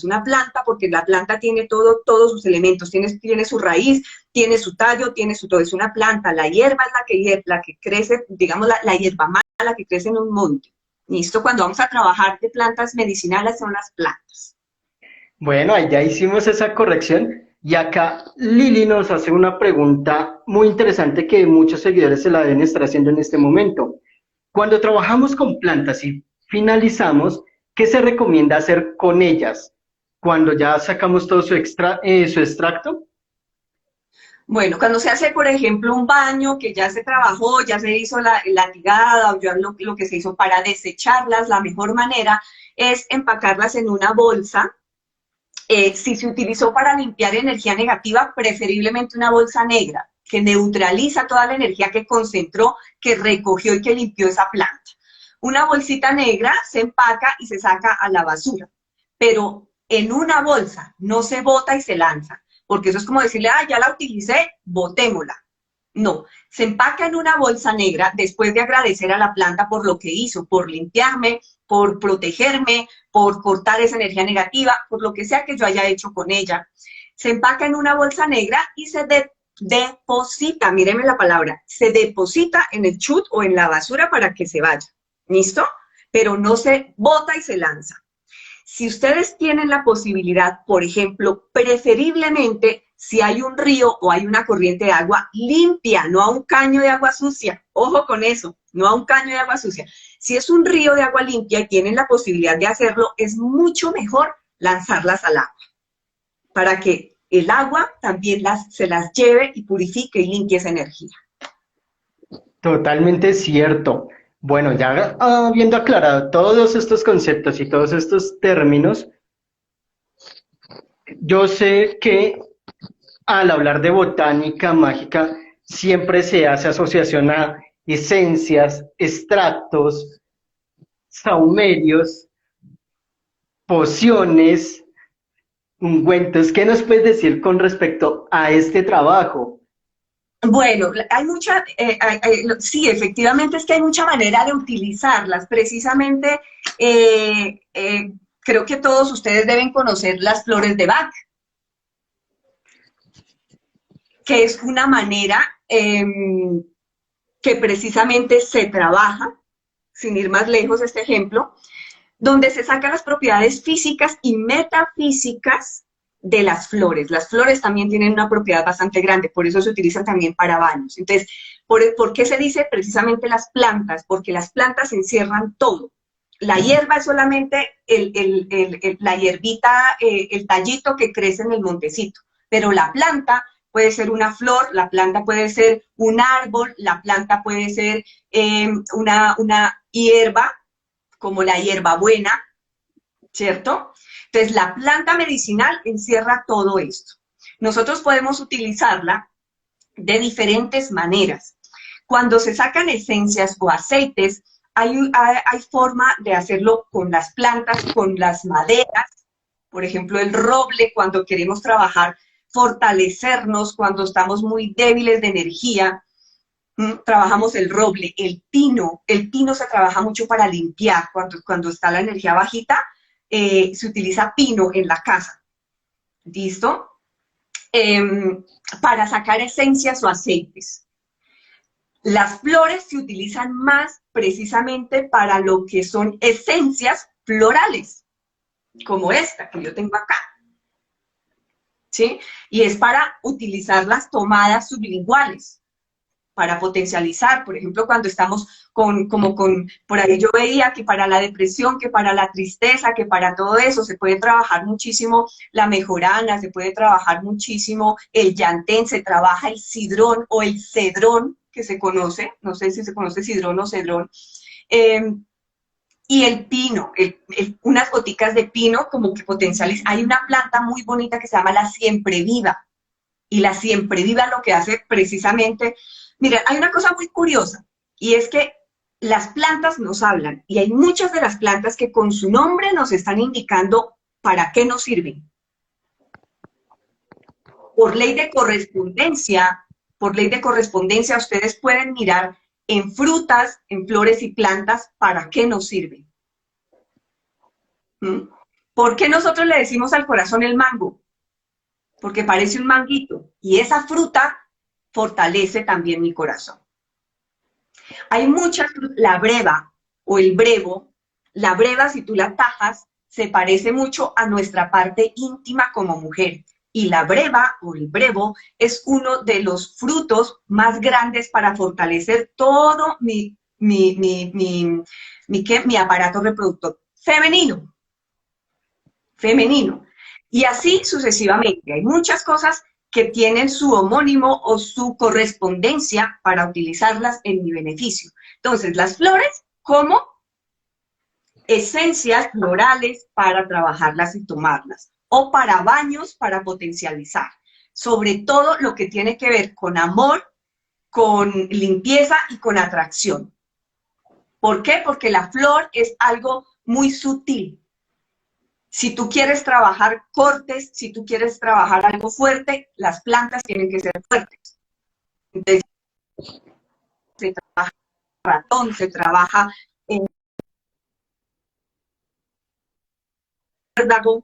porque la planta tiene todos sus elementos, tiene su raíz, tiene su tallo, tiene su todo, es una planta. La hierba es la que crece, digamos la hierba mala que crece en un monte. ¿Listo? Cuando vamos a trabajar de plantas medicinales son las plantas. Bueno, ahí ya hicimos esa corrección y acá Lili nos hace una pregunta muy interesante que muchos seguidores se la deben estar haciendo en este momento. Cuando trabajamos con plantas y finalizamos, ¿qué se recomienda hacer con ellas? Cuando ya sacamos todo su extracto. Bueno, cuando se hace, por ejemplo, un baño que ya se trabajó, ya se hizo la latigada o ya lo que se hizo para desecharlas, la mejor manera es empacarlas en una bolsa. Si se utilizó para limpiar energía negativa, preferiblemente una bolsa negra, que neutraliza toda la energía que concentró, que recogió y que limpió esa planta. Una bolsita negra se empaca y se saca a la basura, pero en una bolsa no se bota y se lanza, porque eso es como decirle, ah, ya la utilicé, botémosla. No, se empaca en una bolsa negra después de agradecer a la planta por lo que hizo, por limpiarme, por protegerme, por cortar esa energía negativa, por lo que sea que yo haya hecho con ella. Se empaca en una bolsa negra y se deposita, míreme la palabra, se deposita en el chut o en la basura para que se vaya. ¿Listo? Pero no se bota y se lanza. Si ustedes tienen la posibilidad, por ejemplo, preferiblemente si hay un río o hay una corriente de agua limpia, no a un caño de agua sucia, ojo con eso, no a un caño de agua sucia. Si es un río de agua limpia y tienen la posibilidad de hacerlo, es mucho mejor lanzarlas al agua, para que el agua también se las lleve y purifique y limpie esa energía. Totalmente cierto. Bueno, ya habiendo aclarado todos estos conceptos y todos estos términos, yo sé que al hablar de botánica mágica siempre se hace asociación a esencias, extractos, saumerios, pociones, ungüentos. ¿Qué nos puedes decir con respecto a este trabajo? Bueno, hay mucha, sí, efectivamente es que hay mucha manera de utilizarlas. Precisamente, creo que todos ustedes deben conocer las flores de Bach, que es una manera que precisamente se trabaja, sin ir más lejos este ejemplo, donde se sacan las propiedades físicas y metafísicas de las flores. Las flores también tienen una propiedad bastante grande, por eso se utilizan también para baños. Entonces, ¿por qué se dice precisamente las plantas? Porque las plantas encierran todo. La hierba es solamente la hierbita, el tallito que crece en el montecito, pero la planta puede ser una flor, la planta puede ser un árbol, la planta puede ser una hierba, como la hierbabuena, ¿cierto? Entonces, la planta medicinal encierra todo esto. Nosotros podemos utilizarla de diferentes maneras. Cuando se sacan esencias o aceites, hay forma de hacerlo con las plantas, con las maderas, por ejemplo, el roble, cuando queremos trabajar, fortalecernos, cuando estamos muy débiles de energía, trabajamos el roble, el pino se trabaja mucho para limpiar, cuando está la energía bajita, se utiliza pino en la casa, ¿listo? Para sacar esencias o aceites. Las flores se utilizan más precisamente para lo que son esencias florales, como esta que yo tengo acá, ¿sí? Y es para utilizar las tomadas sublinguales, para potencializar, por ejemplo, cuando estamos por ahí yo veía que para la depresión, que para la tristeza, que para todo eso se puede trabajar muchísimo la mejorana, se puede trabajar muchísimo el llantén, se trabaja el sidrón o el cedrón, que se conoce, no sé si se conoce sidrón o cedrón, y el pino, unas goticas de pino como que potencializa. Hay una planta muy bonita que se llama la siempreviva, y la siempreviva lo que hace precisamente. Mira, hay una cosa muy curiosa, y es que las plantas nos hablan, y hay muchas de las plantas que con su nombre nos están indicando para qué nos sirven. Por ley de correspondencia, ustedes pueden mirar en frutas, en flores y plantas para qué nos sirven. ¿Mm? ¿Por qué nosotros le decimos al corazón el mango? Porque parece un manguito y esa fruta fortalece también mi corazón. Hay muchas, la breva o el brevo, la breva si tú la tajas, se parece mucho a nuestra parte íntima como mujer. Y la breva o el brevo es uno de los frutos más grandes para fortalecer todo mi aparato reproductor femenino, femenino. Y así sucesivamente. Hay muchas cosas que tienen su homónimo o su correspondencia para utilizarlas en mi beneficio. Entonces, las flores como esencias florales para trabajarlas y tomarlas, o para baños para potencializar. Sobre todo lo que tiene que ver con amor, con limpieza y con atracción. ¿Por qué? Porque la flor es algo muy sutil. Si tú quieres trabajar cortes, si tú quieres trabajar algo fuerte, las plantas tienen que ser fuertes. Entonces, se trabaja ratón, se trabaja en muérdago,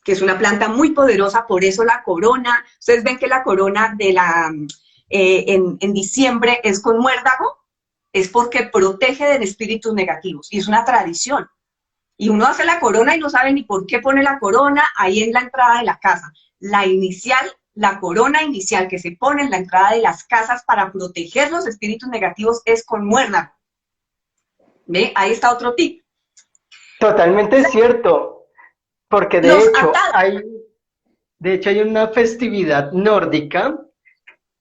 que es una planta muy poderosa, por eso la corona. Ustedes ven que la corona de en diciembre es con muérdago, es porque protege de espíritus negativos, y es una tradición. Y uno hace la corona y no sabe ni por qué pone la corona ahí en la entrada de la casa. La inicial, la corona inicial que se pone en la entrada de las casas para proteger los espíritus negativos es con muérdago. ¿Ve? Ahí está otro tip. Totalmente cierto, porque Los atados. de hecho hay una festividad nórdica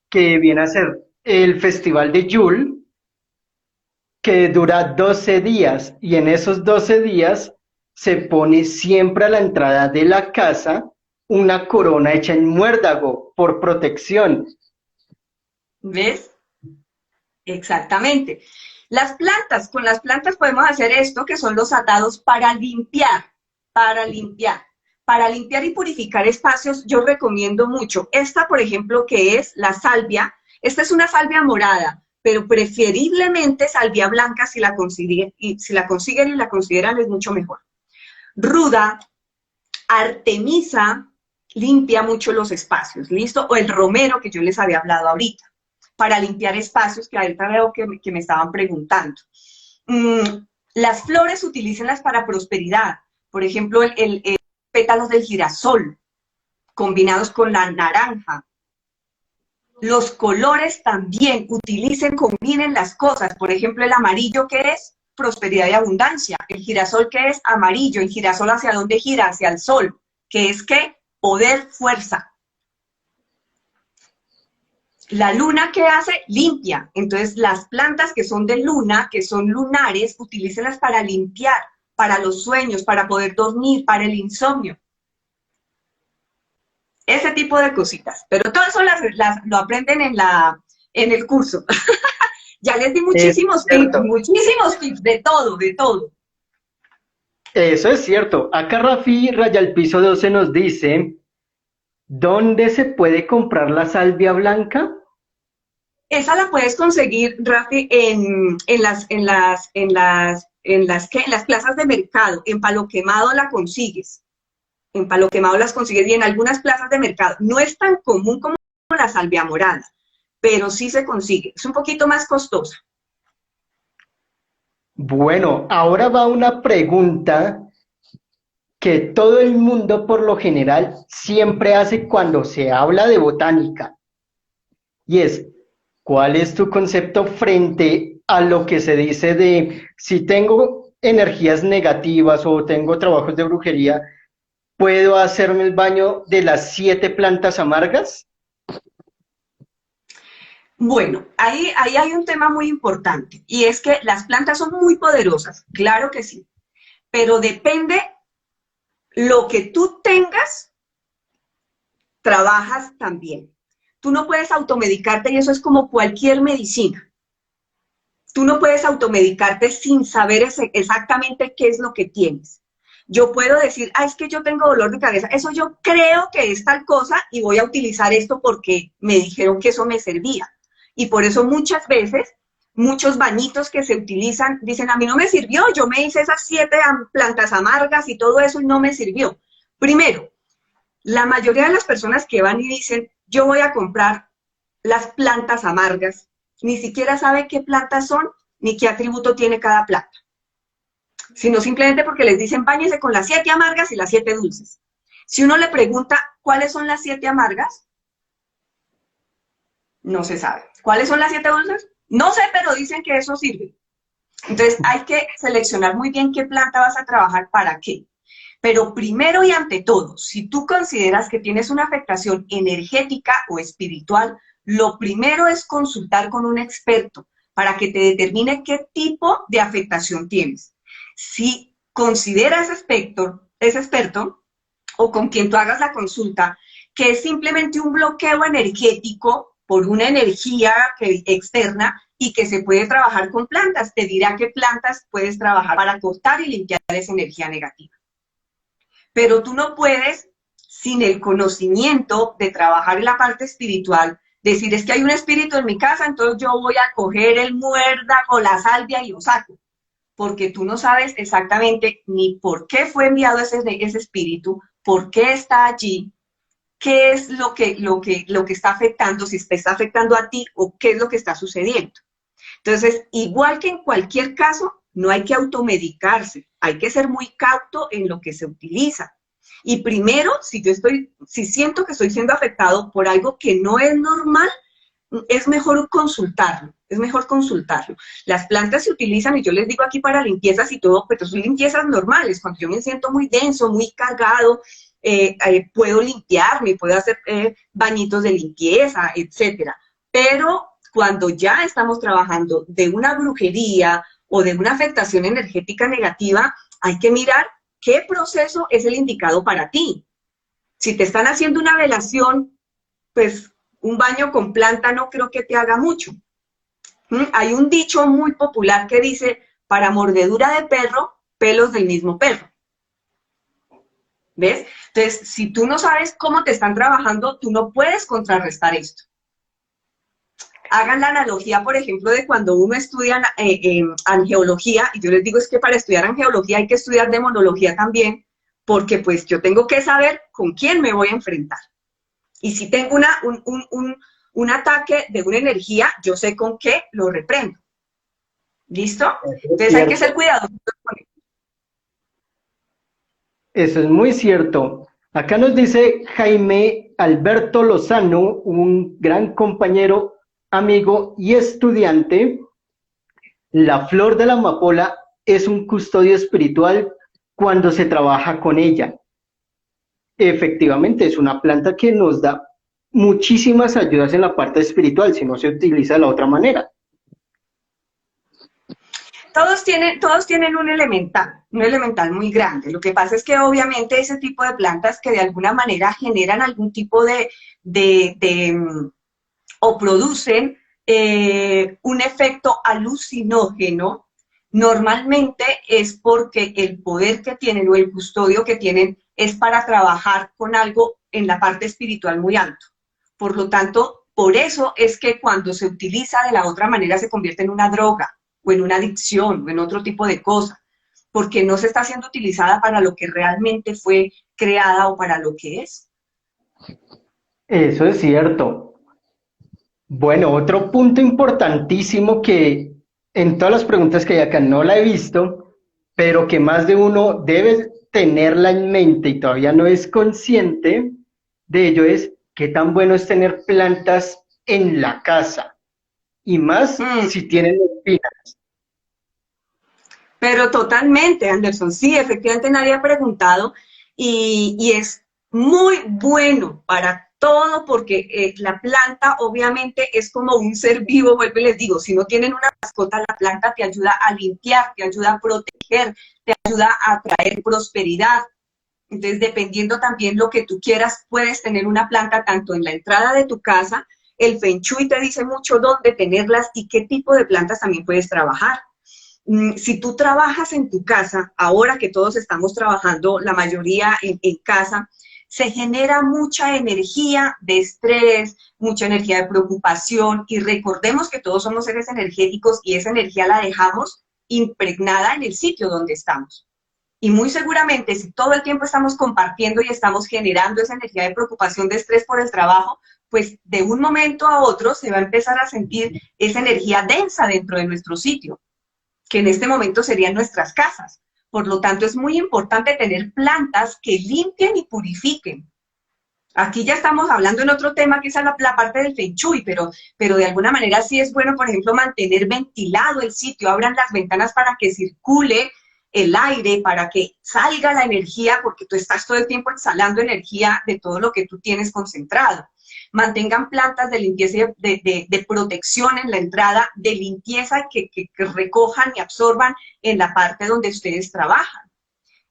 que viene a ser el Festival de Yule, que dura 12 días y en esos 12 días se pone siempre a la entrada de la casa una corona hecha en muérdago por protección. ¿Ves? Exactamente. Las plantas, con las plantas podemos hacer esto, que son los atados para limpiar, para limpiar. Para limpiar y purificar espacios, yo recomiendo mucho. Esta, por ejemplo, que es la salvia. Esta es una salvia morada, pero preferiblemente salvia blanca si la consiguen y la consideran es mucho mejor. Ruda, artemisa, limpia mucho los espacios, ¿listo? O el romero que yo les había hablado ahorita, para limpiar espacios que ahorita veo que me estaban preguntando. Las flores, utilícenlas para prosperidad. Por ejemplo, el pétalos del girasol, combinados con la naranja. Los colores también, combinen las cosas. Por ejemplo, el amarillo, ¿qué es? Prosperidad y abundancia. El girasol, ¿qué es? Amarillo. El girasol, ¿hacia dónde gira? Hacia el sol. ¿Qué es qué? Poder, fuerza. La luna, ¿qué hace? Limpia. Entonces, las plantas que son de luna, que son lunares, utilícenlas para limpiar, para los sueños, para poder dormir, para el insomnio. Ese tipo de cositas. Pero todo eso lo aprenden en el curso. Ya les di muchísimos tips, de todo, de todo. Eso es cierto. Acá Rafi Raya al Piso 12 nos dice, ¿dónde se puede comprar la salvia blanca? Esa la puedes conseguir, Rafi, en las plazas de mercado. En Palo Quemado la consigues. En Palo Quemado las consigues y en algunas plazas de mercado. No es tan común como la salvia morada, pero sí se consigue. Es un poquito más costosa. Bueno, ahora va una pregunta que todo el mundo por lo general siempre hace cuando se habla de botánica. Y es, ¿cuál es tu concepto frente a lo que se dice de si tengo energías negativas o tengo trabajos de brujería, ¿puedo hacerme el baño de las 7 plantas amargas? Bueno, ahí hay un tema muy importante y es que las plantas son muy poderosas, claro que sí, pero depende lo que tú tengas, trabajas también. Tú no puedes automedicarte y eso es como cualquier medicina. Tú no puedes automedicarte sin saber exactamente qué es lo que tienes. Yo puedo decir, es que yo tengo dolor de cabeza, eso yo creo que es tal cosa y voy a utilizar esto porque me dijeron que eso me servía. Y por eso muchas veces muchos bañitos que se utilizan, dicen, a mí no me sirvió, yo me hice esas 7 plantas amargas y todo eso y no me sirvió. Primero, la mayoría de las personas que van y dicen, yo voy a comprar las plantas amargas, ni siquiera sabe qué plantas son, ni qué atributo tiene cada planta, sino simplemente porque les dicen, báñese con las 7 amargas y las 7 dulces. Si uno le pregunta, ¿cuáles son las 7 amargas? No se sabe. ¿Cuáles son las 7 dulces? No sé, pero dicen que eso sirve. Entonces hay que seleccionar muy bien qué planta vas a trabajar para qué. Pero primero y ante todo, si tú consideras que tienes una afectación energética o espiritual, lo primero es consultar con un experto para que te determine qué tipo de afectación tienes. Si considera ese experto o con quien tú hagas la consulta, que es simplemente un bloqueo energético por una energía externa y que se puede trabajar con plantas, te dirá qué plantas puedes trabajar para cortar y limpiar esa energía negativa. Pero tú no puedes, sin el conocimiento de trabajar en la parte espiritual, decir, es que hay un espíritu en mi casa, entonces yo voy a coger el muérdago, la salvia y lo saco. Porque tú no sabes exactamente ni por qué fue enviado ese espíritu, por qué está allí, qué es lo que está afectando, si te está afectando a ti o qué es lo que está sucediendo. Entonces, igual que en cualquier caso, no hay que automedicarse, hay que ser muy cauto en lo que se utiliza. Y primero, si siento que estoy siendo afectado por algo que no es normal, es mejor consultarlo, Las plantas se utilizan, y yo les digo aquí para limpiezas y todo, pero son limpiezas normales. Cuando yo me siento muy denso, muy cargado, puedo limpiarme, puedo hacer bañitos de limpieza, etcétera. Pero cuando ya estamos trabajando de una brujería o de una afectación energética negativa, hay que mirar qué proceso es el indicado para ti. Si te están haciendo una velación, pues un baño con planta no creo que te haga mucho. Hay un dicho muy popular que dice, para mordedura de perro, pelos del mismo perro. ¿Ves? Entonces, si tú no sabes cómo te están trabajando, tú no puedes contrarrestar esto. Hagan la analogía, por ejemplo, de cuando uno estudia angeología, y yo les digo es que para estudiar angeología hay que estudiar demonología también, porque pues yo tengo que saber con quién me voy a enfrentar. Y si tengo un ataque de una energía, yo sé con qué lo reprendo. ¿Listo? Entonces hay que ser cuidadosos con eso. Eso es muy cierto. Acá nos dice Jaime Alberto Lozano, un gran compañero, amigo y estudiante, la flor de la amapola es un custodio espiritual cuando se trabaja con ella. Efectivamente, es una planta que nos da muchísimas ayudas en la parte espiritual, si no se utiliza de la otra manera. Todos tienen un elemental muy grande. Lo que pasa es que obviamente ese tipo de plantas que de alguna manera generan algún tipo o producen un efecto alucinógeno, normalmente es porque el poder que tienen o el custodio que tienen es para trabajar con algo en la parte espiritual muy alto. Por lo tanto, por eso es que cuando se utiliza de la otra manera se convierte en una droga, o en una adicción, o en otro tipo de cosa, porque no se está siendo utilizada para lo que realmente fue creada o para lo que es. Eso es cierto. Bueno, otro punto importantísimo que en todas las preguntas que hay acá no la he visto, pero que más de uno debe tenerla en mente y todavía no es consciente de ello es qué tan bueno es tener plantas en la casa, y más si tienen espinas. Pero totalmente, Anderson, sí, efectivamente nadie ha preguntado y es muy bueno para todo porque la planta obviamente es como un ser vivo, vuelvo y les digo, si no tienen una mascota, la planta te ayuda a limpiar, te ayuda a proteger, te ayuda a traer prosperidad. Entonces, dependiendo también lo que tú quieras, puedes tener una planta tanto en la entrada de tu casa, el Feng Shui te dice mucho dónde tenerlas y qué tipo de plantas también puedes trabajar. Si tú trabajas en tu casa, ahora que todos estamos trabajando, la mayoría en casa, se genera mucha energía de estrés, mucha energía de preocupación, y recordemos que todos somos seres energéticos y esa energía la dejamos impregnada en el sitio donde estamos. Y muy seguramente, si todo el tiempo estamos compartiendo y estamos generando esa energía de preocupación, de estrés por el trabajo, pues de un momento a otro se va a empezar a sentir esa energía densa dentro de nuestro sitio, que en este momento serían nuestras casas. Por lo tanto, es muy importante tener plantas que limpien y purifiquen. Aquí ya estamos hablando en otro tema, que es la parte del Feng Shui, pero de alguna manera sí es bueno, por ejemplo, mantener ventilado el sitio, abran las ventanas para que circule el aire, para que salga la energía, porque tú estás todo el tiempo exhalando energía de todo lo que tú tienes concentrado. Mantengan plantas de limpieza y de protección en la entrada, de limpieza que recojan y absorban en la parte donde ustedes trabajan.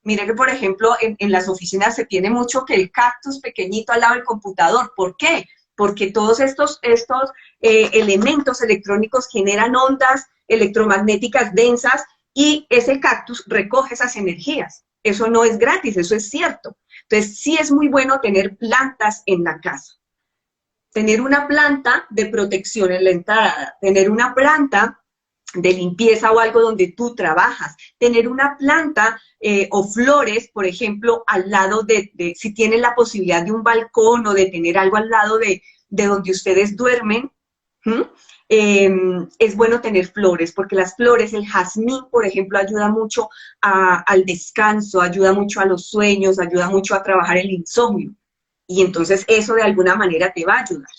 Mire que, por ejemplo, en las oficinas se tiene mucho que el cactus pequeñito al lado del computador. ¿Por qué? Porque todos estos elementos electrónicos generan ondas electromagnéticas densas y ese cactus recoge esas energías. Eso no es gratis, eso es cierto. Entonces, sí es muy bueno tener plantas en la casa. Tener una planta de protección en la entrada, tener una planta de limpieza o algo donde tú trabajas, tener una planta o flores, por ejemplo, al lado si tienen la posibilidad de un balcón o de tener algo al lado de donde ustedes duermen. Es bueno tener flores, porque las flores, el jazmín, por ejemplo, ayuda mucho al descanso, ayuda mucho a los sueños, ayuda mucho a trabajar el insomnio. Y entonces eso de alguna manera te va a ayudar.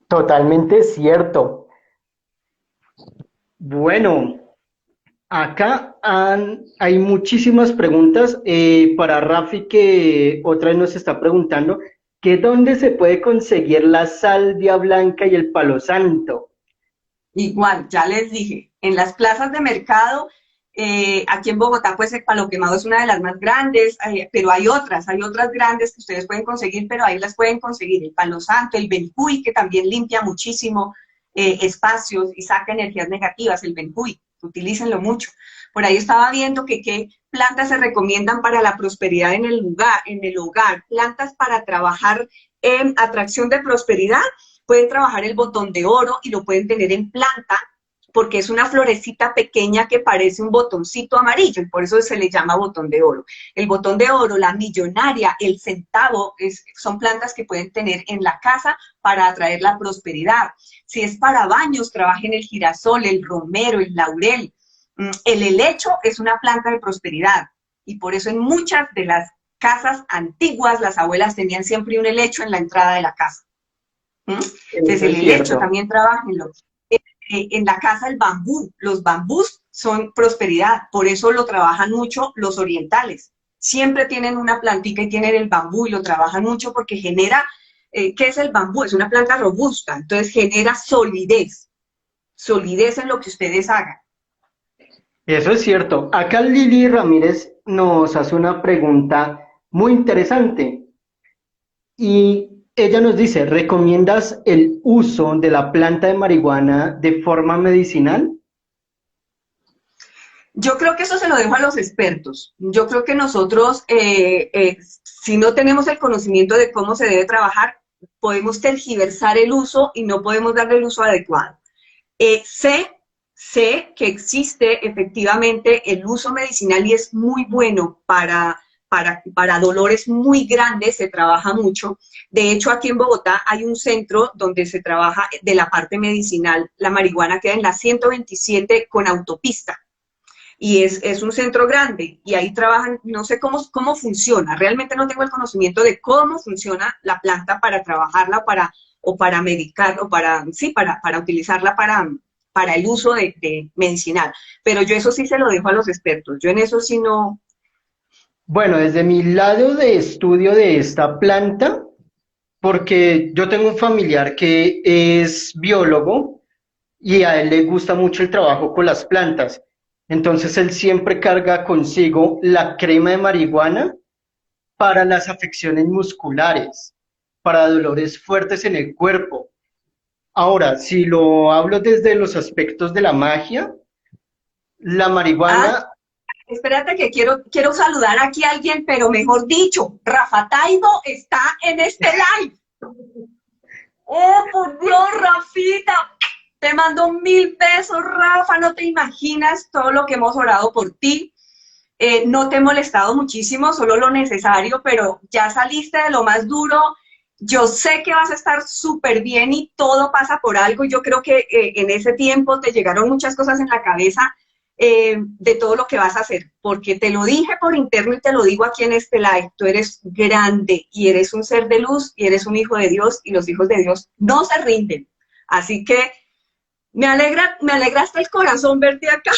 Totalmente cierto. Bueno, acá hay muchísimas preguntas para Rafi, que otra vez nos está preguntando que dónde se puede conseguir la salvia blanca y el palo santo. Igual, ya les dije, en las plazas de mercado, aquí en Bogotá, pues el palo quemado es una de las más grandes, pero hay otras grandes que ustedes pueden conseguir, pero ahí las pueden conseguir, el palo santo, el benjuy, que también limpia muchísimo espacios y saca energías negativas, el benjuy, utilícenlo mucho. Por ahí estaba viendo que qué plantas se recomiendan para la prosperidad en el hogar, plantas para trabajar en atracción de prosperidad. Pueden trabajar el botón de oro y lo pueden tener en planta, porque es una florecita pequeña que parece un botoncito amarillo, y por eso se le llama botón de oro. El botón de oro, la millonaria, el centavo, son plantas que pueden tener en la casa para atraer la prosperidad. Si es para baños, trabajen el girasol, el romero, el laurel. El helecho es una planta de prosperidad, y por eso en muchas de las casas antiguas, las abuelas tenían siempre un helecho en la entrada de la casa. Entonces el helecho también trabajenlo. En la casa el bambú, los bambús son prosperidad, por eso lo trabajan mucho los orientales. Siempre tienen una plantica y tienen el bambú y lo trabajan mucho porque genera, ¿qué es el bambú? Es una planta robusta, entonces genera solidez en lo que ustedes hagan. Eso es cierto. Acá Lili Ramírez nos hace una pregunta muy interesante y ella nos dice, ¿recomiendas el uso de la planta de marihuana de forma medicinal? Yo creo que eso se lo dejo a los expertos. Yo creo que nosotros, si no tenemos el conocimiento de cómo se debe trabajar, podemos tergiversar el uso y no podemos darle el uso adecuado. Sé que existe efectivamente el uso medicinal y es muy bueno para dolores muy grandes, se trabaja mucho. De hecho, aquí en Bogotá hay un centro donde se trabaja de la parte medicinal. La marihuana queda en la 127 con autopista. Y es un centro grande y ahí trabajan, no sé cómo funciona, realmente no tengo el conocimiento de cómo funciona la planta para trabajarla o para medicar, o para utilizarla para el uso de medicinal. Pero yo eso sí se lo dejo a los expertos, yo en eso sí no. Bueno, desde mi lado de estudio de esta planta, porque yo tengo un familiar que es biólogo y a él le gusta mucho el trabajo con las plantas. Entonces él siempre carga consigo la crema de marihuana para las afecciones musculares, para dolores fuertes en el cuerpo. Ahora, si lo hablo desde los aspectos de la magia, la marihuana espérate que quiero saludar aquí a alguien, pero mejor dicho, Rafa Taibo está en este live. ¡Oh, por Dios, Rafita! Te mando 1000 besos, Rafa, no te imaginas todo lo que hemos orado por ti. No te he molestado muchísimo, solo lo necesario, pero ya saliste de lo más duro. Yo sé que vas a estar súper bien y todo pasa por algo. Yo creo que en ese tiempo te llegaron muchas cosas en la cabeza de todo lo que vas a hacer, porque te lo dije por interno y te lo digo aquí en este live. Tú eres grande y eres un ser de luz y eres un hijo de Dios y los hijos de Dios no se rinden. Así que me alegraste el corazón verte acá.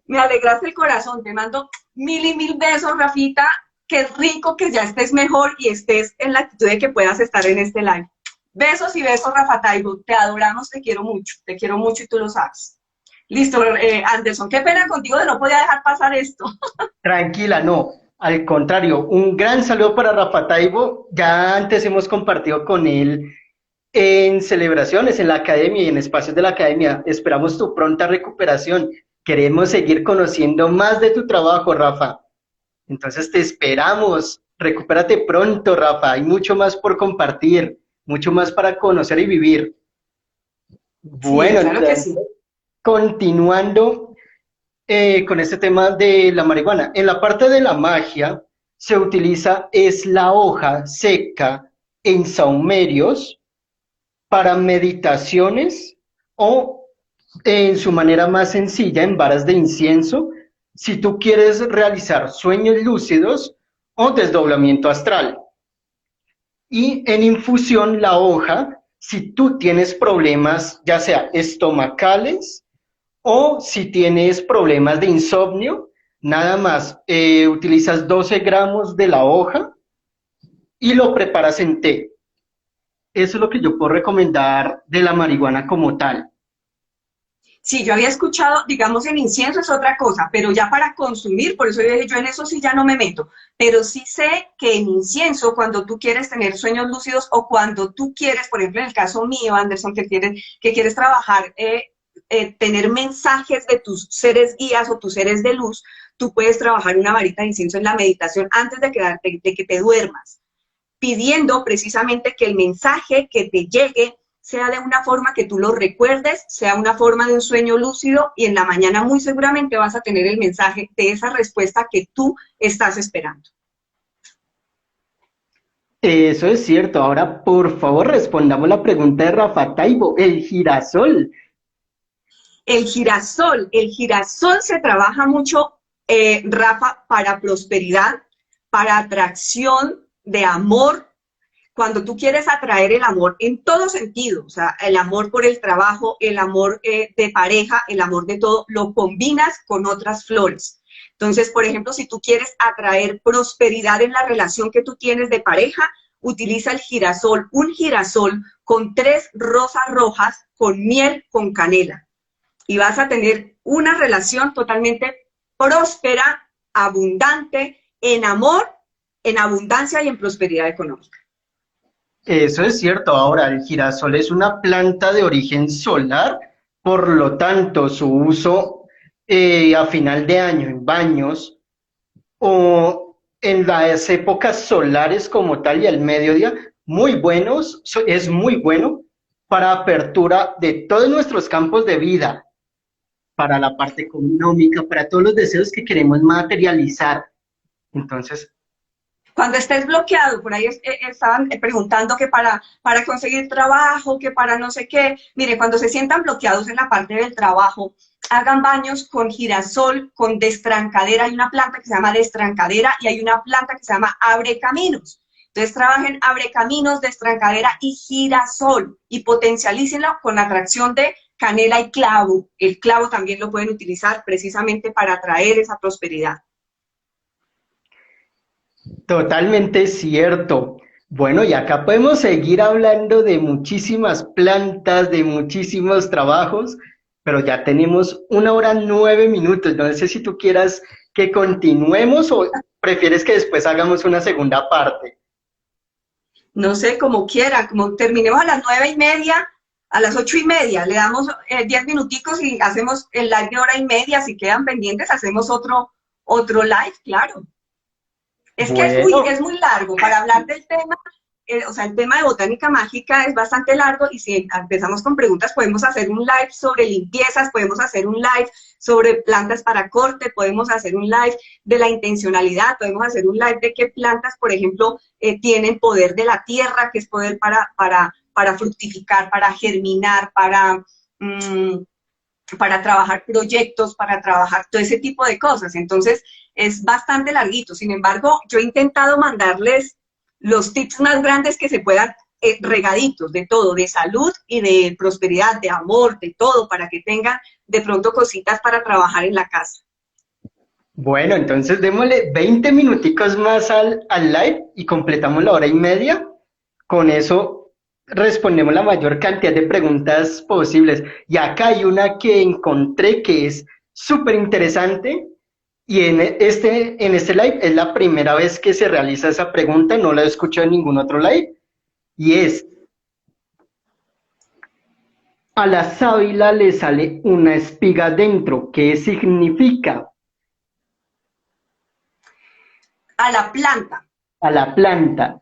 Me alegraste el corazón, te mando 1000 y 1000 besos, Rafita. Qué rico que ya estés mejor y estés en la actitud de que puedas estar en este live. Besos y besos, Rafa Taibo. Te adoramos, te quiero mucho y tú lo sabes. Listo, Anderson, qué pena contigo de no poder dejar pasar esto. Tranquila, no. Al contrario, un gran saludo para Rafa Taibo. Ya antes hemos compartido con él en celebraciones en la academia y en espacios de la academia. Esperamos tu pronta recuperación. Queremos seguir conociendo más de tu trabajo, Rafa. Entonces te esperamos. Recupérate pronto, Rafa. Hay mucho más por compartir, mucho más para conocer y vivir. Sí, Bueno, claro que sí. continuando con este tema de la marihuana. En la parte de la magia se utiliza es la hoja seca en saumerios para meditaciones o en su manera más sencilla en varas de incienso si tú quieres realizar sueños lúcidos o desdoblamiento astral. Y en infusión la hoja, si tú tienes problemas ya sea estomacales o si tienes problemas de insomnio, nada más utilizas 12 gramos de la hoja y lo preparas en té. Eso es lo que yo puedo recomendar de la marihuana como tal. Sí, yo había escuchado, digamos, en incienso es otra cosa, pero ya para consumir, por eso yo dije, yo en eso sí ya no me meto, pero sí sé que en incienso, cuando tú quieres tener sueños lúcidos o cuando tú quieres, por ejemplo, en el caso mío, Anderson, que quieres trabajar, tener mensajes de tus seres guías o tus seres de luz, tú puedes trabajar una varita de incienso en la meditación antes de que te duermas, pidiendo precisamente que el mensaje que te llegue sea de una forma que tú lo recuerdes, sea una forma de un sueño lúcido y en la mañana muy seguramente vas a tener el mensaje de esa respuesta que tú estás esperando. Eso es cierto. Ahora, por favor, respondamos la pregunta de Rafa Taibo, el girasol. El girasol se trabaja mucho, Rafa, para prosperidad, para atracción de amor, cuando tú quieres atraer el amor en todo sentido, o sea, el amor por el trabajo, el amor de pareja, el amor de todo, lo combinas con otras flores. Entonces, por ejemplo, si tú quieres atraer prosperidad en la relación que tú tienes de pareja, utiliza el girasol, un girasol con 3 rosas rojas, con miel, con canela. Y vas a tener una relación totalmente próspera, abundante, en amor, en abundancia y en prosperidad económica. Eso es cierto. Ahora, el girasol es una planta de origen solar, por lo tanto, su uso a final de año en baños o en las épocas solares como tal y al mediodía, muy buenos, es muy bueno para apertura de todos nuestros campos de vida, para la parte económica, para todos los deseos que queremos materializar. Entonces, Cuando estés bloqueado, por ahí estaban preguntando que para conseguir trabajo, que para no sé qué. Mire, cuando se sientan bloqueados en la parte del trabajo, hagan baños con girasol, con destrancadera. Hay una planta que se llama destrancadera y hay una planta que se llama abre caminos. Entonces trabajen abre caminos, destrancadera y girasol y potencialícenlo con la atracción de canela y clavo. El clavo también lo pueden utilizar precisamente para atraer esa prosperidad. totalmente cierto. Bueno, y acá podemos seguir hablando de muchísimas plantas, de muchísimos trabajos, pero ya tenemos 1 hora 9 minutos. No sé si tú quieras que continuemos o prefieres que después hagamos una segunda parte. No sé, como quiera, como terminemos a las 9:30, a las 8:30, le damos 10 minuticos y hacemos el live de hora y media, si quedan pendientes, hacemos Otro live, claro. Es que Bueno, es muy largo para hablar del tema. O sea, el tema de botánica mágica es bastante largo y si empezamos con preguntas podemos hacer un live sobre limpiezas, podemos hacer un live sobre plantas para corte, podemos hacer un live de la intencionalidad, podemos hacer un live de qué plantas, por ejemplo, tienen poder de la tierra, que es poder para fructificar, para germinar, para trabajar proyectos, para trabajar todo ese tipo de cosas. Entonces, es bastante larguito. Sin embargo, yo he intentado mandarles los tips más grandes que se puedan, regaditos de todo, de salud y de prosperidad, de amor, de todo, para que tengan de pronto cositas para trabajar en la casa. bueno, entonces démosle 20 minuticos más al live y completamos la hora y media. Con eso respondemos la mayor cantidad de preguntas posibles. Y acá hay una que encontré que es súper interesante y en este live es la primera vez que se realiza esa pregunta, no la he escuchado en ningún otro live, y es, a la sábila le sale una espiga dentro, ¿qué significa? A la planta, A la planta.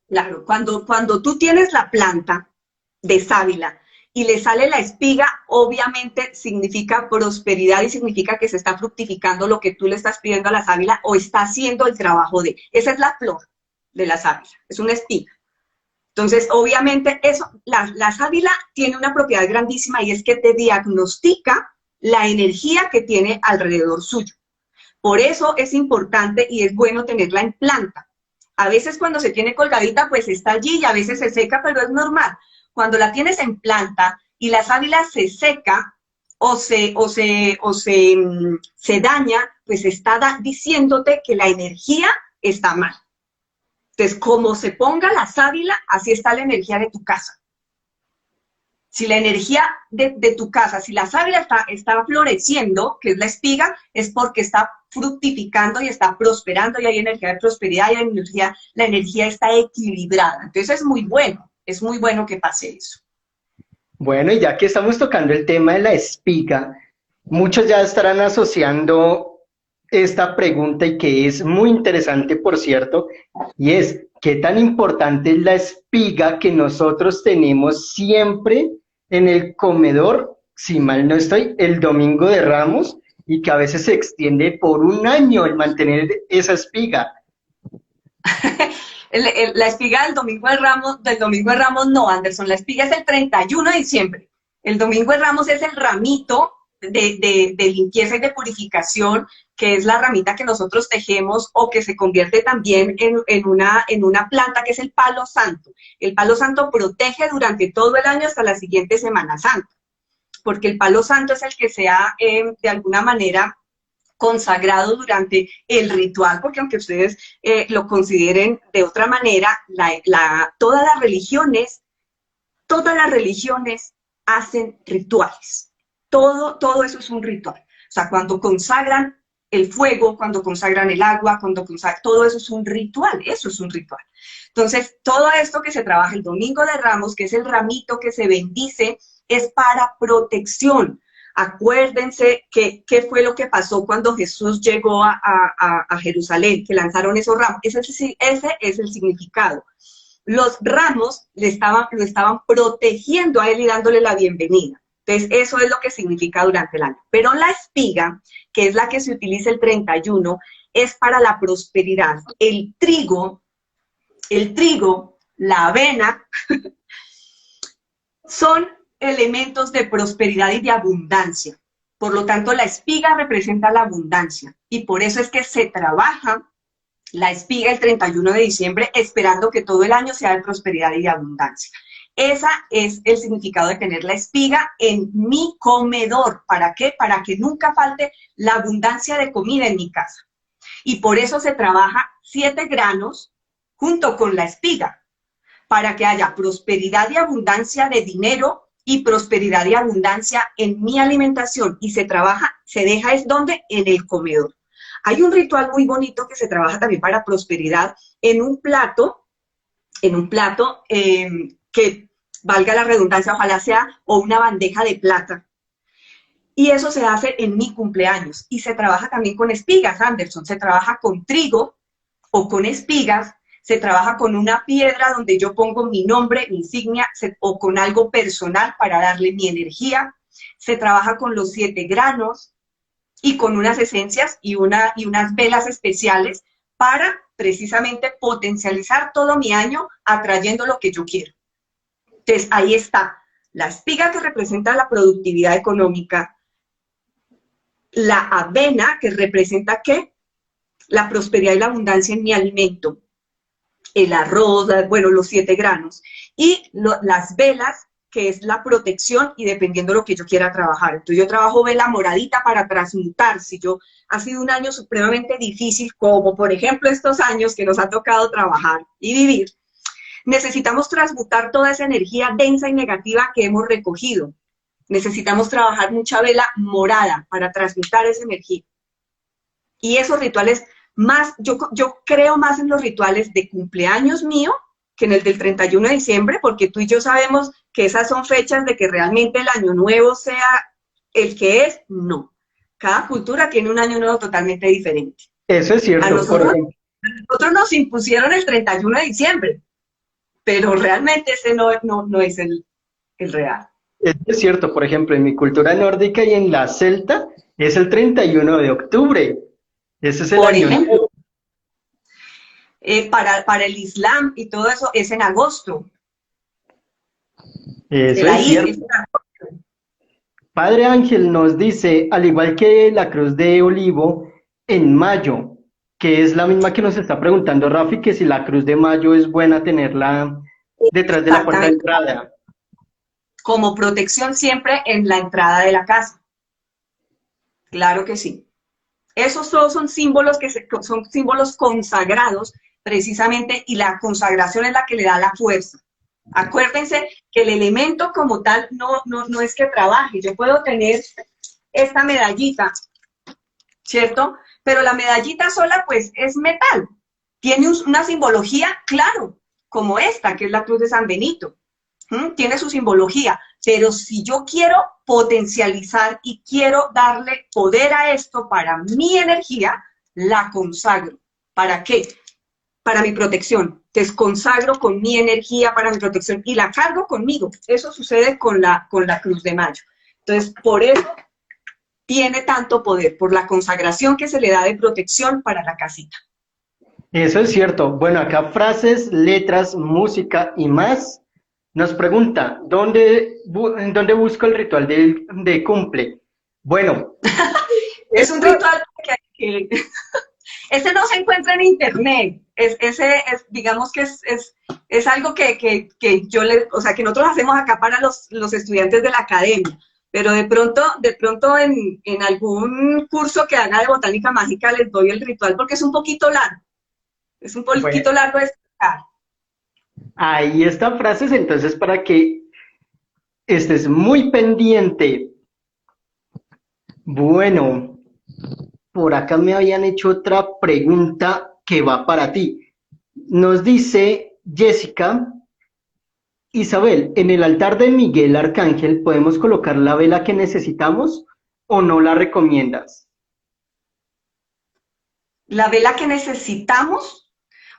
claro, cuando tú tienes la planta de sábila y le sale la espiga, obviamente significa prosperidad y significa que se está fructificando lo que tú le estás pidiendo a la sábila o está haciendo el trabajo de. Esa es la flor de la sábila, es una espiga. Entonces, obviamente, la sábila tiene una propiedad grandísima y es que te diagnostica la energía que tiene alrededor suyo. Por eso es importante y es bueno tenerla en planta. A veces cuando se tiene colgadita, pues está allí y a veces se seca, pero es normal. Cuando la tienes en planta y la sábila se seca se daña, pues está diciéndote que la energía está mal. Entonces, como se ponga la sábila, así está la energía de tu casa. Si la energía de tu casa, si la sábila está floreciendo, que es la espiga, es porque está fructificando y está prosperando y hay energía de prosperidad y la energía está equilibrada. Entonces es muy bueno que pase eso. Bueno, y ya que estamos tocando el tema de la espiga, muchos ya estarán asociando esta pregunta y que es muy interesante, por cierto, y es, ¿qué tan importante es la espiga que nosotros tenemos siempre en el comedor, si mal no estoy, el Domingo de Ramos, y que a veces se extiende por un año el mantener esa espiga? La espiga del Domingo de Ramos no, Anderson, la espiga es el 31 de diciembre. El Domingo de Ramos es el ramito de limpieza y de purificación, que es la ramita que nosotros tejemos o que se convierte también en una planta que es el palo santo. El palo santo protege durante todo el año hasta la siguiente Semana Santa, porque el palo santo es el que se ha, de alguna manera, consagrado durante el ritual, porque aunque ustedes lo consideren de otra manera, todas las religiones hacen rituales. Todo eso es un ritual. O sea, cuando consagran el fuego, cuando consagran el agua, todo eso es un ritual, eso es un ritual. Entonces, todo esto que se trabaja el Domingo de Ramos, que es el ramito que se bendice, es para protección. Acuérdense qué fue lo que pasó cuando Jesús llegó a Jerusalén, que lanzaron esos ramos. Ese es el significado. Los ramos lo estaban protegiendo a él y dándole la bienvenida. Entonces, eso es lo que significa durante el año. Pero la espiga, que es la que se utiliza el 31, es para la prosperidad. El trigo, la avena, son elementos de prosperidad y de abundancia. Por lo tanto, la espiga representa la abundancia y por eso es que se trabaja la espiga el 31 de diciembre esperando que todo el año sea de prosperidad y de abundancia. Ese es el significado de tener la espiga en mi comedor. ¿Para qué? Para que nunca falte la abundancia de comida en mi casa. Y por eso se trabaja 7 granos junto con la espiga, para que haya prosperidad y abundancia de dinero y prosperidad y abundancia en mi alimentación. Y se deja es donde, en el comedor. Hay un ritual muy bonito que se trabaja también para prosperidad en un plato que, valga la redundancia, ojalá sea, o una bandeja de plata. Y eso se hace en mi cumpleaños. Y se trabaja también con espigas, Anderson. Se trabaja con trigo o con espigas. Se trabaja con una piedra donde yo pongo mi nombre, mi insignia, o con algo personal para darle mi energía. Se trabaja con los 7 granos y con unas esencias y unas velas especiales para precisamente potencializar todo mi año atrayendo lo que yo quiero. Entonces, ahí está. La espiga que representa la productividad económica, la avena que representa ¿qué? La prosperidad y la abundancia en mi alimento, el arroz, bueno, los 7 granos, y las velas, que es la protección y dependiendo de lo que yo quiera trabajar. Entonces yo trabajo vela moradita para transmutar. Si yo ha sido un año supremamente difícil, como por ejemplo estos años que nos ha tocado trabajar y vivir, necesitamos transmutar toda esa energía densa y negativa que hemos recogido. Necesitamos trabajar mucha vela morada para transmutar esa energía. Y esos rituales más, yo creo más en los rituales de cumpleaños mío que en el del 31 de diciembre, porque tú y yo sabemos que esas son fechas de que realmente el año nuevo sea el que es. No. Cada cultura tiene un año nuevo totalmente diferente. Eso es cierto. A nosotros nos impusieron el 31 de diciembre, pero realmente ese no es el real. Eso es cierto, por ejemplo, en mi cultura nórdica y en la celta es el 31 de octubre. Ese es el Por año ejemplo, nuevo. para el Islam y todo eso es en agosto. Eso es cierto. Padre Ángel nos dice, al igual que la cruz de olivo, en mayo, que es la misma que nos está preguntando Rafi, que si la cruz de mayo es buena tenerla detrás de la puerta de entrada. Como protección siempre en la entrada de la casa. Claro que sí. Esos todos son símbolos son símbolos consagrados precisamente, y la consagración es la que le da la fuerza. Acuérdense que el elemento como tal no es que trabaje. Yo puedo tener esta medallita, ¿cierto? Pero la medallita sola pues es metal. Tiene una simbología, claro, como esta, que es la cruz de San Benito. Tiene su simbología, pero si yo quiero potencializar y quiero darle poder a esto para mi energía, la consagro. ¿Para qué? Para mi protección. Entonces consagro con mi energía para mi protección y la cargo conmigo. Eso sucede con la cruz de mayo. Entonces, por eso tiene tanto poder, por la consagración que se le da de protección para la casita. Eso es cierto. Bueno, acá frases, letras, música y más. Nos pregunta, ¿dónde busco el ritual de cumple? Bueno. Es un ritual que ese no se encuentra en internet. Digamos que es algo que que nosotros hacemos acá para los estudiantes de la academia. Pero de pronto en algún curso que haga de botánica mágica les doy el ritual porque es un poquito largo. Es un poquito largo de explicar. Ahí están frases, entonces, para que estés muy pendiente. Bueno, por acá me habían hecho otra pregunta que va para ti. Nos dice Jessica, Isabel, ¿en el altar de Miguel Arcángel podemos colocar la vela que necesitamos o no la recomiendas? La vela que necesitamos,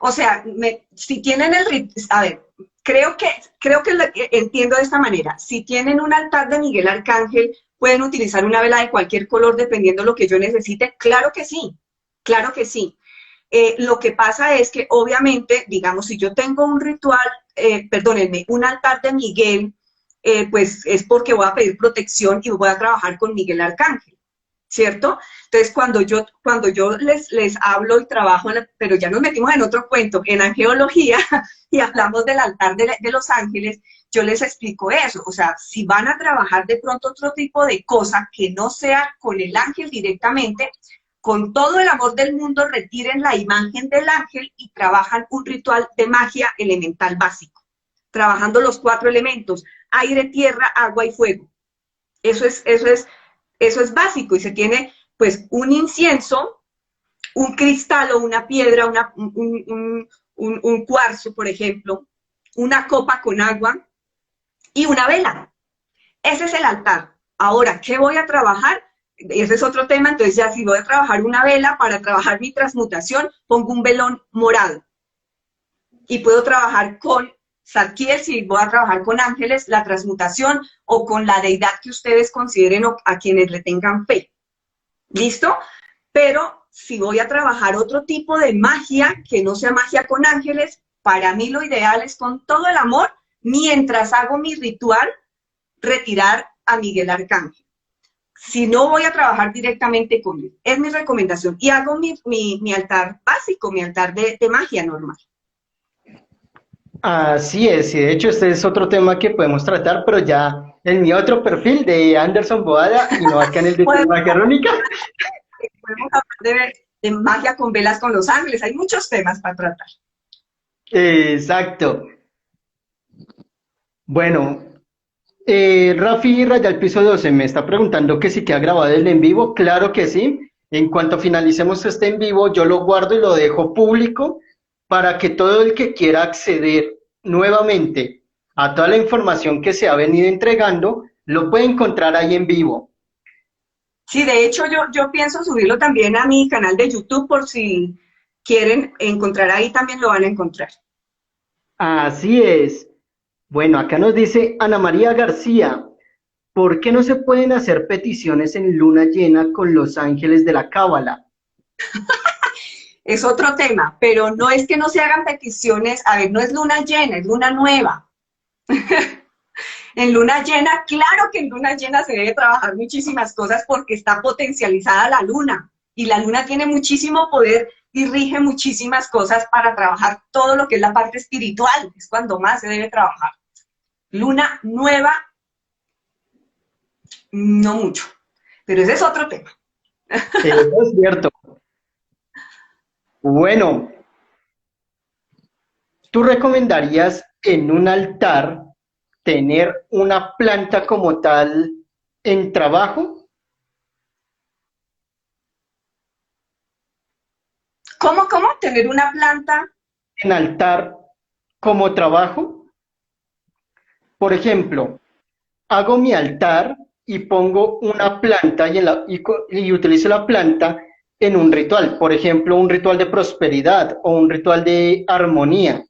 o sea, si tienen a ver, creo que entiendo de esta manera. Si tienen un altar de Miguel Arcángel, pueden utilizar una vela de cualquier color dependiendo de lo que yo necesite. Claro que sí, claro que sí. Lo que pasa es que obviamente, digamos, si yo tengo un ritual, perdónenme, un altar de Miguel, pues es porque voy a pedir protección y voy a trabajar con Miguel Arcángel, ¿cierto? Entonces, cuando yo les hablo y trabajo, pero ya nos metimos en otro cuento, en angeología, y hablamos del altar de los ángeles, yo les explico eso. O sea, si van a trabajar de pronto otro tipo de cosa que no sea con el ángel directamente, con todo el amor del mundo, retiren la imagen del ángel y trabajan un ritual de magia elemental básico, trabajando los 4 elementos, aire, tierra, agua y fuego. Eso es básico, y se tiene pues un incienso, un cristal o una piedra, un cuarzo, por ejemplo, una copa con agua y una vela. Ese es el altar. Ahora, ¿qué voy a trabajar? Ese es otro tema, entonces ya si voy a trabajar una vela, para trabajar mi transmutación, pongo un velón morado. Y puedo trabajar con Zadkiel, si voy a trabajar con ángeles, la transmutación, o con la deidad que ustedes consideren o a quienes le tengan fe. ¿Listo? Pero si voy a trabajar otro tipo de magia, que no sea magia con ángeles, para mí lo ideal es con todo el amor, mientras hago mi ritual, retirar a Miguel Arcángel. Si no voy a trabajar directamente con él, es mi recomendación. Y hago mi altar básico, mi altar de magia normal. Así es, y de hecho este es otro tema que podemos tratar, pero ya en mi otro perfil de Anderson Boada y no acá en el de Podemos, Magia Rúnica. podemos hablar de magia con velas con los ángeles, hay muchos temas para tratar. Exacto. Bueno, Rafi Raya al piso 12 me está preguntando que si queda grabado el en vivo. Claro que sí. En cuanto finalicemos este en vivo, yo lo guardo y lo dejo público para que todo el que quiera acceder nuevamente a toda la información que se ha venido entregando, lo puede encontrar ahí en vivo. Sí, de hecho yo pienso subirlo también a mi canal de YouTube por si quieren encontrar ahí, también lo van a encontrar. Así es. Bueno, acá nos dice Ana María García, ¿por qué no se pueden hacer peticiones en luna llena con los ángeles de la Cábala? Es otro tema, pero no es que no se hagan peticiones, a ver, no es luna llena, es luna nueva. En luna llena, claro que en luna llena se debe trabajar muchísimas cosas porque está potencializada la luna y la luna tiene muchísimo poder y rige muchísimas cosas para trabajar todo lo que es la parte espiritual, es cuando más se debe trabajar. Luna nueva, no mucho, pero ese es otro tema. Eso es cierto. Bueno, ¿tú recomendarías en un altar tener una planta como tal en trabajo? ¿Cómo? ¿Tener una planta? ¿En altar como trabajo? Por ejemplo, hago mi altar y pongo una planta y utilizo la planta en un ritual, por ejemplo, un ritual de prosperidad o un ritual de armonía.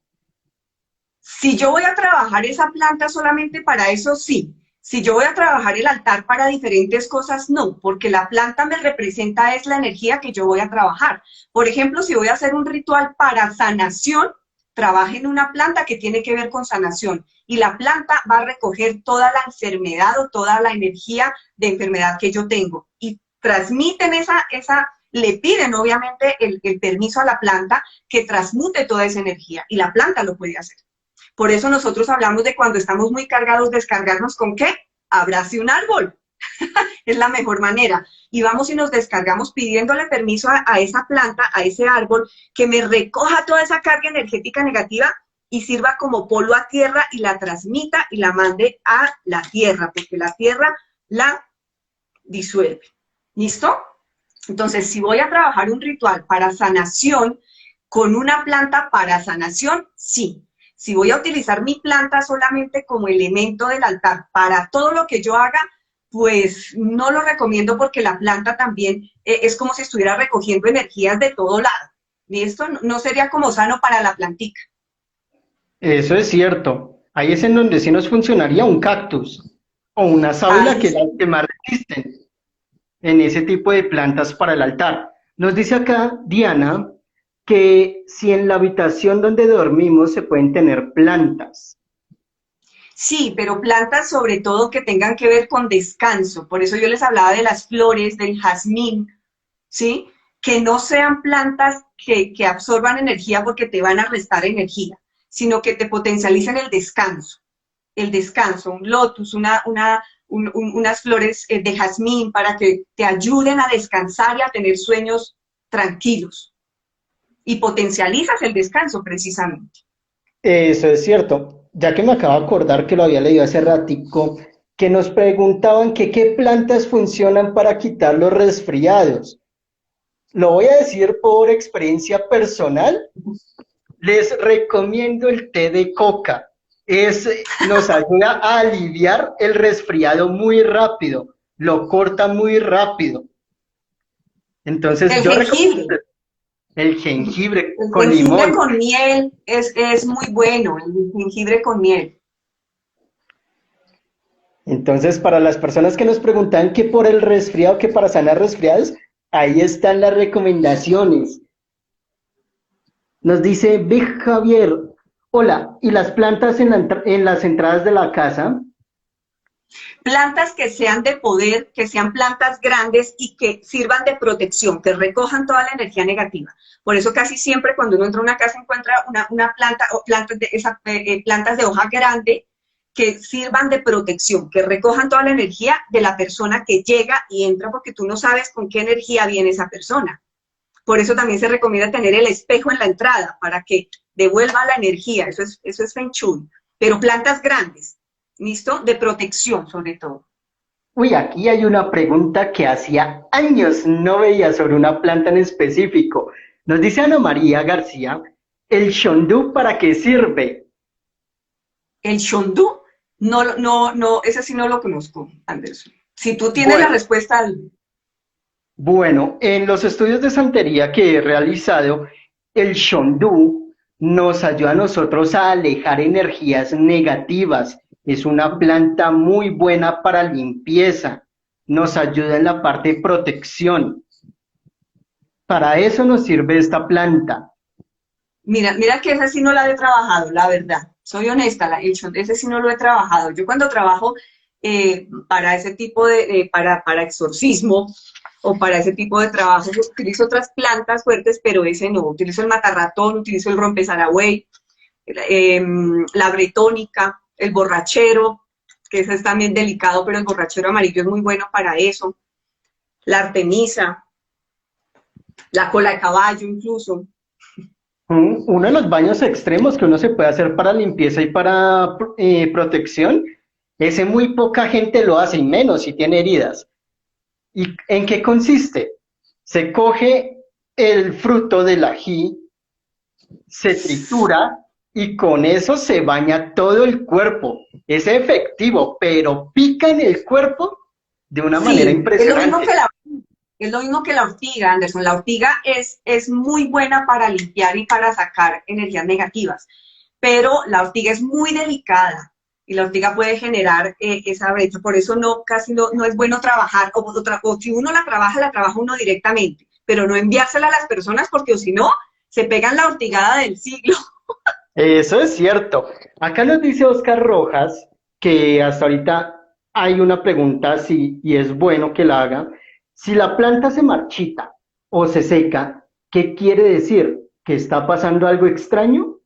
Si yo voy a trabajar esa planta solamente para eso, sí. Si yo voy a trabajar el altar para diferentes cosas, no, porque la planta me representa es la energía que yo voy a trabajar. Por ejemplo, si voy a hacer un ritual para sanación, trabaje en una planta que tiene que ver con sanación y la planta va a recoger toda la enfermedad o toda la energía de enfermedad que yo tengo y transmiten le piden obviamente el permiso a la planta que transmute toda esa energía y la planta lo puede hacer. Por eso nosotros hablamos de cuando estamos muy cargados, descargarnos ¿con qué? Abrace un árbol. Es la mejor manera. Y vamos y nos descargamos pidiéndole permiso a esa planta, a ese árbol, que me recoja toda esa carga energética negativa y sirva como polvo a tierra y la transmita y la mande a la tierra, porque la tierra la disuelve. ¿Listo? Entonces, si voy a trabajar un ritual para sanación, con una planta para sanación, sí. Si voy a utilizar mi planta solamente como elemento del altar para todo lo que yo haga, pues no lo recomiendo porque la planta también es como si estuviera recogiendo energías de todo lado. Y esto no sería como sano para la plantica. Eso es cierto. Ahí es en donde sí nos funcionaría un cactus o una sábila, Ahí que es la sí. que más resisten en ese tipo de plantas para el altar. Nos dice acá Diana que si en la habitación donde dormimos se pueden tener plantas. Sí, pero plantas sobre todo que tengan que ver con descanso. Por eso yo les hablaba de las flores, del jazmín, ¿sí? Que no sean plantas que absorban energía porque te van a restar energía, sino que te potencialicen el descanso, un lotus, unas flores de jazmín para que te ayuden a descansar y a tener sueños tranquilos. Y potencializas el descanso precisamente. Eso es cierto. Ya que me acabo de acordar que lo había leído hace ratico, que nos preguntaban que qué plantas funcionan para quitar los resfriados. Lo voy a decir por experiencia personal. Les recomiendo el té de coca. Nos ayuda a aliviar el resfriado muy rápido. lo corta muy rápido. Entonces El yo recomiendo jengibre. el jengibre El con jengibre limón. con miel es muy bueno, el jengibre con miel. Entonces, para las personas que nos preguntan que por el resfriado, que para sanar resfriados, ahí están las recomendaciones. Nos dice Big Javier, hola, ¿y las plantas en las entradas de la casa? Plantas que sean de poder, que sean plantas grandes y que sirvan de protección, que recojan toda la energía negativa. Por eso casi siempre cuando uno entra a una casa encuentra una planta o plantas de hoja grande que sirvan de protección, que recojan toda la energía de la persona que llega y entra, porque tú no sabes con qué energía viene esa persona. Por eso también se recomienda tener el espejo en la entrada para que devuelva la energía. Eso es Feng Shui. Pero plantas grandes, ¿listo? De protección, sobre todo. Uy, aquí hay una pregunta que hacía años no veía sobre una planta en específico. Nos dice Ana María García, ¿el shondú para qué sirve? El Shondu, ese sí no lo conozco, Anderson. Si tú tienes la Bueno, respuesta Bueno, en los estudios de santería que he realizado, el Shondú nos ayuda a nosotros a alejar energías negativas. Es una planta muy buena para limpieza. Nos ayuda en la parte de protección. Para eso nos sirve esta planta. mira que ese sí no la he trabajado, la verdad. Soy honesta, ese sí no lo he trabajado. Yo cuando trabajo para ese tipo para exorcismo o para ese tipo de trabajo, utilizo otras plantas fuertes, pero ese no. Utilizo el matarratón, utilizo el rompezaragüey, la bretónica, el borrachero, que ese es también delicado, pero el borrachero amarillo es muy bueno para eso. La artemisa, la cola de caballo incluso. Uno de los baños extremos que uno se puede hacer para limpieza y para protección, ese muy poca gente lo hace, y menos si tiene heridas. ¿Y en qué consiste? Se coge el fruto del ají, se tritura y con eso se baña todo el cuerpo. Es efectivo, pero pica en el cuerpo de una manera Sí, impresionante. es lo mismo que la ortiga, Anderson. La ortiga es muy buena para limpiar y para sacar energías negativas, pero la ortiga es muy delicada y la ortiga puede generar esa brecha. Por eso casi no es bueno trabajar, o si uno la trabaja uno directamente, pero no enviársela a las personas porque o si no, se pegan la ortigada del siglo. Eso es cierto. Acá nos dice Oscar Rojas que hasta ahorita hay una pregunta si, y es bueno que la haga. Si la planta se marchita o se seca, ¿qué quiere decir? ¿Que está pasando algo extraño?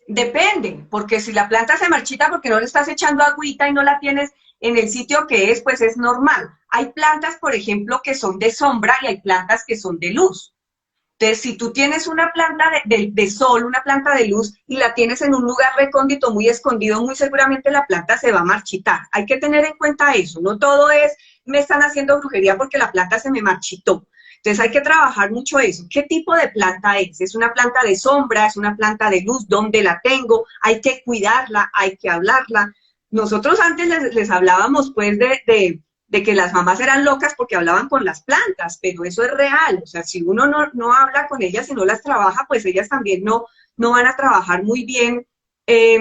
Depende, porque si la planta se marchita porque no le estás echando agüita y no la tienes en el sitio que es, pues es normal. Hay plantas, por ejemplo, que son de sombra y hay plantas que son de luz. Entonces, si tú tienes una planta de sol, una planta de luz, y la tienes en un lugar recóndito, muy escondido, muy seguramente la planta se va a marchitar. Hay que tener en cuenta eso. No todo es, me están haciendo brujería porque la planta se me marchitó. Entonces hay que trabajar mucho eso. ¿Qué tipo de planta es? ¿Es una planta de sombra? ¿Es una planta de luz? ¿Dónde la tengo? Hay que cuidarla, hay que hablarla. Nosotros antes les hablábamos pues de que las mamás eran locas porque hablaban con las plantas, pero eso es real. O sea, si uno no habla con ellas y no las trabaja, pues ellas también no van a trabajar muy bien eh,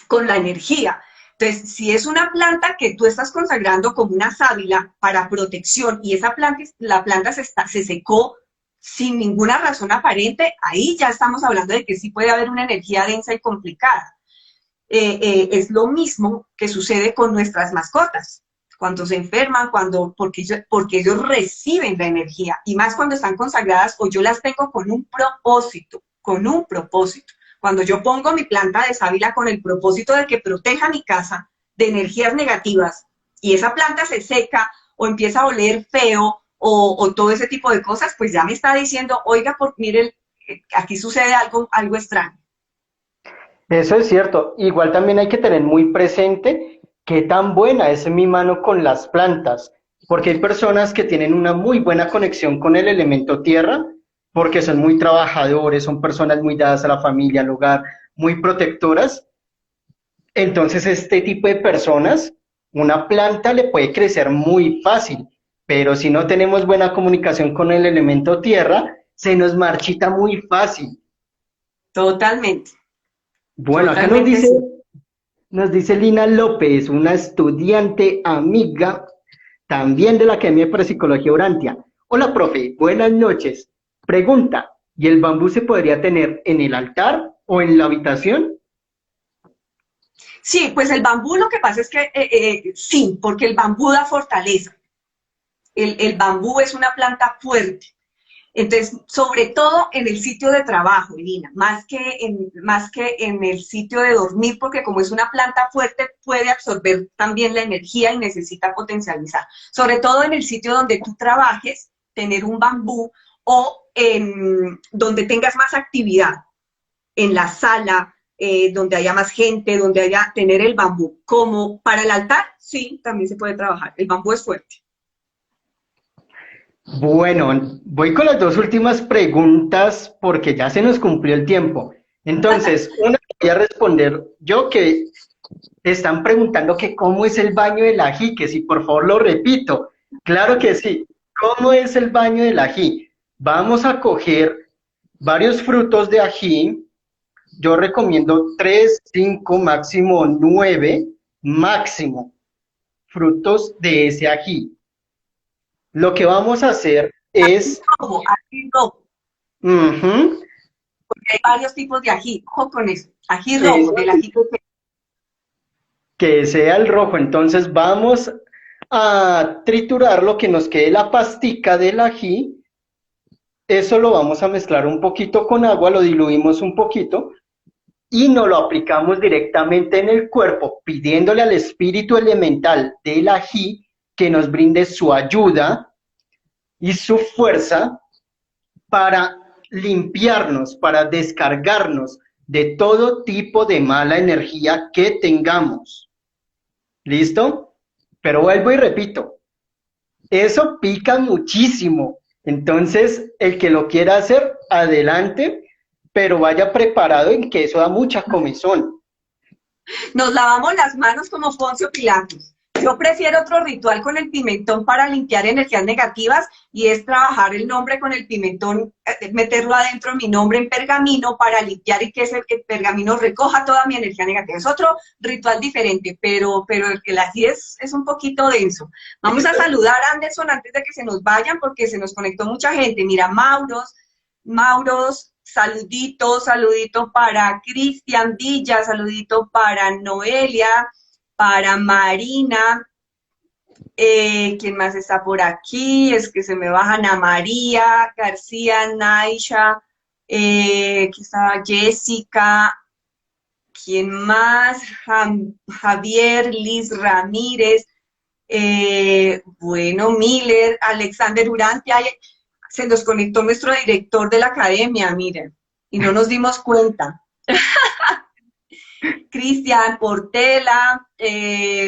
con la energía. Entonces, si es una planta que tú estás consagrando como una sábila para protección y esa planta, la planta se secó sin ninguna razón aparente, ahí ya estamos hablando de que sí puede haber una energía densa y complicada. Es lo mismo que sucede con nuestras mascotas. Cuando se enferman, porque ellos reciben la energía, y más cuando están consagradas o yo las tengo con un propósito, con un propósito. Cuando yo pongo mi planta de sábila con el propósito de que proteja mi casa de energías negativas y esa planta se seca o empieza a oler feo o todo ese tipo de cosas, pues ya me está diciendo, oiga, mire, aquí sucede algo extraño. Eso es cierto. Igual también hay que tener muy presente qué tan buena es mi mano con las plantas, porque hay personas que tienen una muy buena conexión con el elemento tierra, porque son muy trabajadores, son personas muy dadas a la familia, al hogar, muy protectoras. Entonces, este tipo de personas Una planta le puede crecer muy fácil, pero si no tenemos buena comunicación con el elemento tierra, se nos marchita muy fácil. Totalmente, Bueno, acá totalmente sí. nos dice Lina López, una estudiante amiga también de la Academia de Parapsicología Urantia. Hola, profe, buenas noches. Pregunta, ¿y el bambú se podría tener en el altar o en la habitación? Sí, pues el bambú lo que pasa es que sí, porque el bambú da fortaleza. El bambú es una planta fuerte. Entonces, sobre todo en el sitio de trabajo, Lina, más que en el sitio de dormir, porque como es una planta fuerte, puede absorber también la energía y necesita potencializar. Sobre todo en el sitio donde tú trabajes, tener un bambú o en donde tengas más actividad, en la sala, donde haya más gente, donde haya tener el bambú. Como para el altar, sí, también se puede trabajar. El bambú es fuerte. Bueno, voy con las dos últimas preguntas porque ya se nos cumplió el tiempo. Entonces, una voy a responder yo que están preguntando que cómo es el baño del ají, que si por favor lo repito. Claro que sí. ¿Cómo es el baño del ají? Vamos a coger varios frutos de ají. Yo recomiendo 3, 5, máximo 9, máximo frutos de ese ají. Lo que vamos a hacer es, Ají rojo, ujú, porque hay varios tipos de ají. Ojo con eso. Ají rojo, eso, del ají que sea el rojo. Entonces vamos a triturar lo que nos quede la pastica del ají. Eso lo vamos a mezclar un poquito con agua, lo diluimos un poquito y nos lo aplicamos directamente en el cuerpo, pidiéndole al espíritu elemental del ají que nos brinde su ayuda y su fuerza para limpiarnos, para descargarnos de todo tipo de mala energía que tengamos. ¿Listo? Pero vuelvo y repito, eso pica muchísimo. Entonces, el que lo quiera hacer, adelante, pero vaya preparado en que eso da mucha comezón. nos lavamos las manos como Poncio Pilatos. Yo prefiero otro ritual con el pimentón para limpiar energías negativas y es trabajar el nombre con el pimentón, meterlo adentro mi nombre en pergamino para limpiar y que ese pergamino recoja toda mi energía negativa. Es otro ritual diferente, pero el que así es un poquito denso. Vamos a saludar a Anderson antes de que se nos vayan porque se nos conectó mucha gente. Mira, Mauros, saludito para Cristian Villa, saludito para Noelia, para Marina, ¿quién más está por aquí? Es que se me bajan a María, García, Naisha, aquí estaba Jessica, ¿quién más? Javier, Liz Ramírez, bueno, Miller, Alexander Urante, se nos conectó nuestro director de la academia, miren, y no nos dimos cuenta. Cristian, Portela,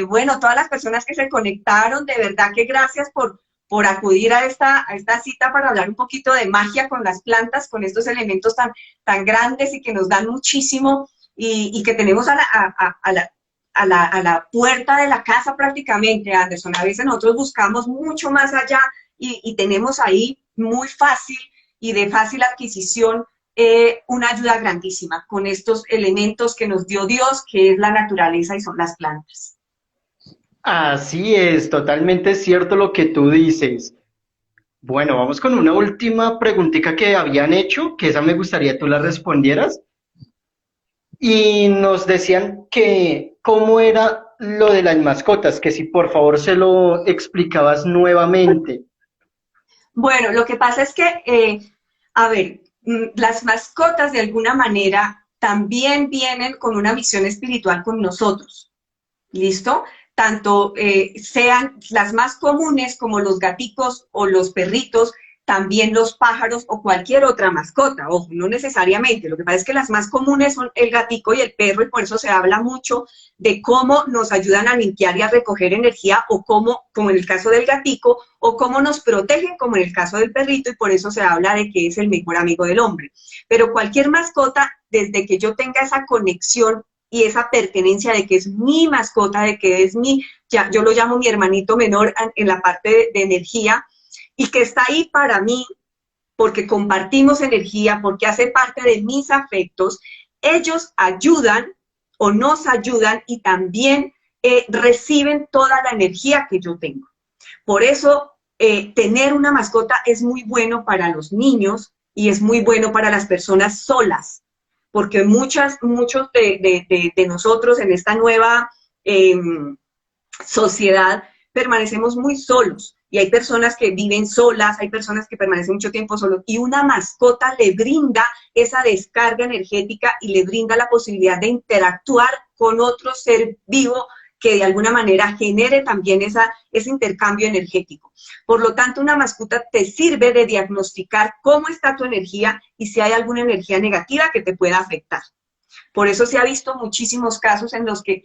bueno, todas las personas que se conectaron, de verdad que gracias por acudir a esta cita para hablar un poquito de magia con las plantas, con estos elementos tan grandes y que nos dan muchísimo y que tenemos a la puerta de la casa prácticamente, Anderson. A veces nosotros buscamos mucho más allá y tenemos ahí muy fácil y de fácil adquisición una ayuda grandísima con estos elementos que nos dio Dios, que es la naturaleza y son las plantas. Así es, totalmente cierto lo que tú dices. Bueno, vamos con una última preguntita que habían hecho, que esa me gustaría tú la respondieras. Y nos decían que cómo era lo de las mascotas, que si por favor se lo explicabas nuevamente. Bueno, lo que pasa es que, a ver, las mascotas de alguna manera también vienen con una misión espiritual con nosotros. ¿Listo? Tanto sean las más comunes como los gaticos o los perritos, también los pájaros o cualquier otra mascota, ojo, no necesariamente, lo que pasa es que las más comunes son el gatico y el perro y por eso se habla mucho de cómo nos ayudan a limpiar y a recoger energía o cómo, como en el caso del gatico, o cómo nos protegen, como en el caso del perrito, y por eso se habla de que es el mejor amigo del hombre. Pero cualquier mascota, desde que yo tenga esa conexión y esa pertenencia de que es mi mascota, de que es ya, yo lo llamo mi hermanito menor en la parte de energía, y que está ahí para mí, porque compartimos energía, porque hace parte de mis afectos, ellos ayudan o nos ayudan y también reciben toda la energía que yo tengo. Por eso, tener una mascota es muy bueno para los niños y es muy bueno para las personas solas, porque muchos de nosotros en esta nueva sociedad permanecemos muy solos. Y hay personas que viven solas, hay personas que permanecen mucho tiempo solos, y una mascota le brinda esa descarga energética y le brinda la posibilidad de interactuar con otro ser vivo que de alguna manera genere también ese intercambio energético. Por lo tanto, una mascota te sirve de diagnosticar cómo está tu energía y si hay alguna energía negativa que te pueda afectar. Por eso se ha visto muchísimos casos en los que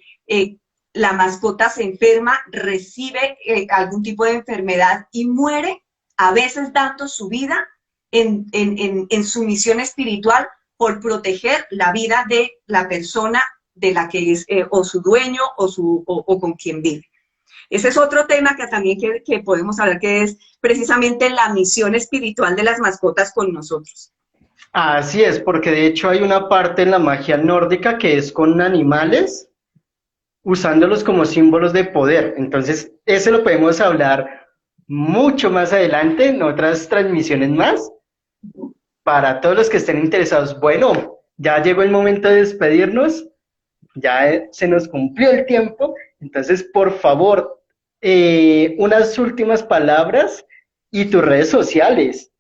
la mascota se enferma, recibe algún tipo de enfermedad y muere, a veces dando su vida en su misión espiritual por proteger la vida de la persona de la que es o su dueño o con quien vive. Ese es otro tema que también que podemos hablar, que es precisamente la misión espiritual de las mascotas con nosotros. Así es, porque de hecho hay una parte en la magia nórdica que es con animales, usándolos como símbolos de poder. Entonces, ese lo podemos hablar mucho más adelante en otras transmisiones más. Para todos los que estén interesados, bueno, ya llegó el momento de despedirnos, ya se nos cumplió el tiempo, entonces, por favor, unas últimas palabras y tus redes sociales.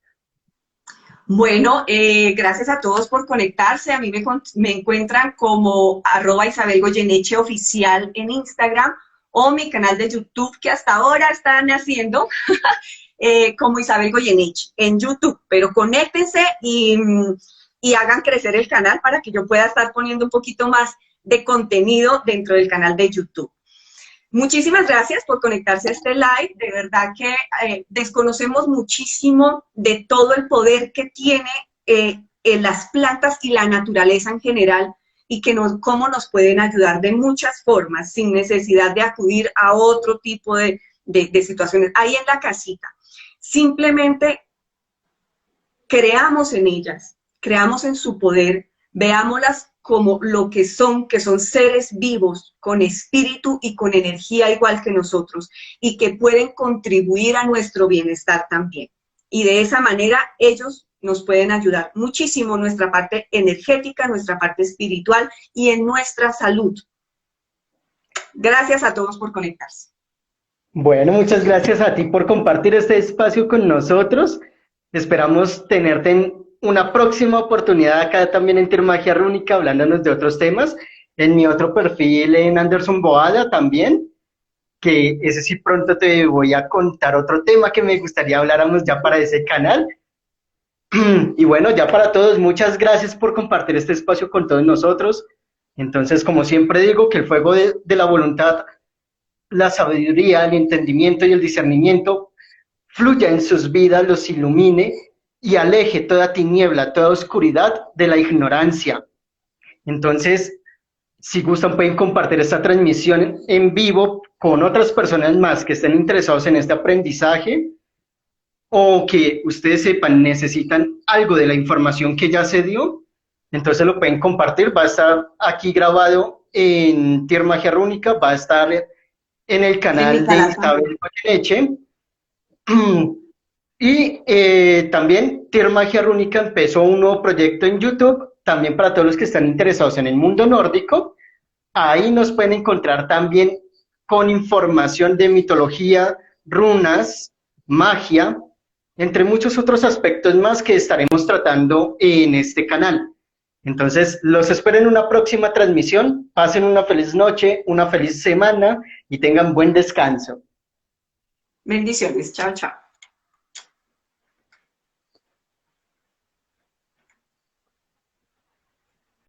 Bueno, gracias a todos por conectarse. A mí me encuentran como @IsabelGoyeneche oficial en Instagram o mi canal de YouTube, que hasta ahora están haciendo como Isabel Goyeneche en YouTube. Pero conéctense y hagan crecer el canal para que yo pueda estar poniendo un poquito más de contenido dentro del canal de YouTube. Muchísimas gracias por conectarse a este live. De verdad que desconocemos muchísimo de todo el poder que tiene en las plantas y la naturaleza en general y cómo nos pueden ayudar de muchas formas sin necesidad de acudir a otro tipo de situaciones. Ahí en la casita, simplemente creamos en ellas, creamos en su poder, veámoslas como lo que son seres vivos, con espíritu y con energía igual que nosotros, y que pueden contribuir a nuestro bienestar también. Y de esa manera ellos nos pueden ayudar muchísimo en nuestra parte energética, en nuestra parte espiritual y en nuestra salud. Gracias a todos por conectarse. Bueno, muchas gracias a ti por compartir este espacio con nosotros. Esperamos tenerte en una próxima oportunidad acá también en Magia Rúnica, hablándonos de otros temas. En mi otro perfil, en Anderson Boada también, que ese sí pronto te voy a contar otro tema que me gustaría habláramos ya para ese canal. Y bueno, ya para todos, muchas gracias por compartir este espacio con todos nosotros. Entonces, como siempre digo, que el fuego de la voluntad, la sabiduría, el entendimiento y el discernimiento fluya en sus vidas, los ilumine y aleje toda tiniebla, toda oscuridad de la ignorancia. Entonces, si gustan, pueden compartir esta transmisión en vivo con otras personas más que estén interesados en este aprendizaje o que ustedes sepan necesitan algo de la información que ya se dio. Entonces lo pueden compartir, va a estar aquí grabado en Tier Magia Rúnica, va a estar en el canal de Isabel Goyeneche. Y también Tier Magia Rúnica empezó un nuevo proyecto en YouTube, también para todos los que están interesados en el mundo nórdico. Ahí nos pueden encontrar también con información de mitología, runas, magia, entre muchos otros aspectos más que estaremos tratando en este canal. Entonces, los espero en una próxima transmisión. Pasen una feliz noche, una feliz semana y tengan buen descanso. Bendiciones. Chao, chao.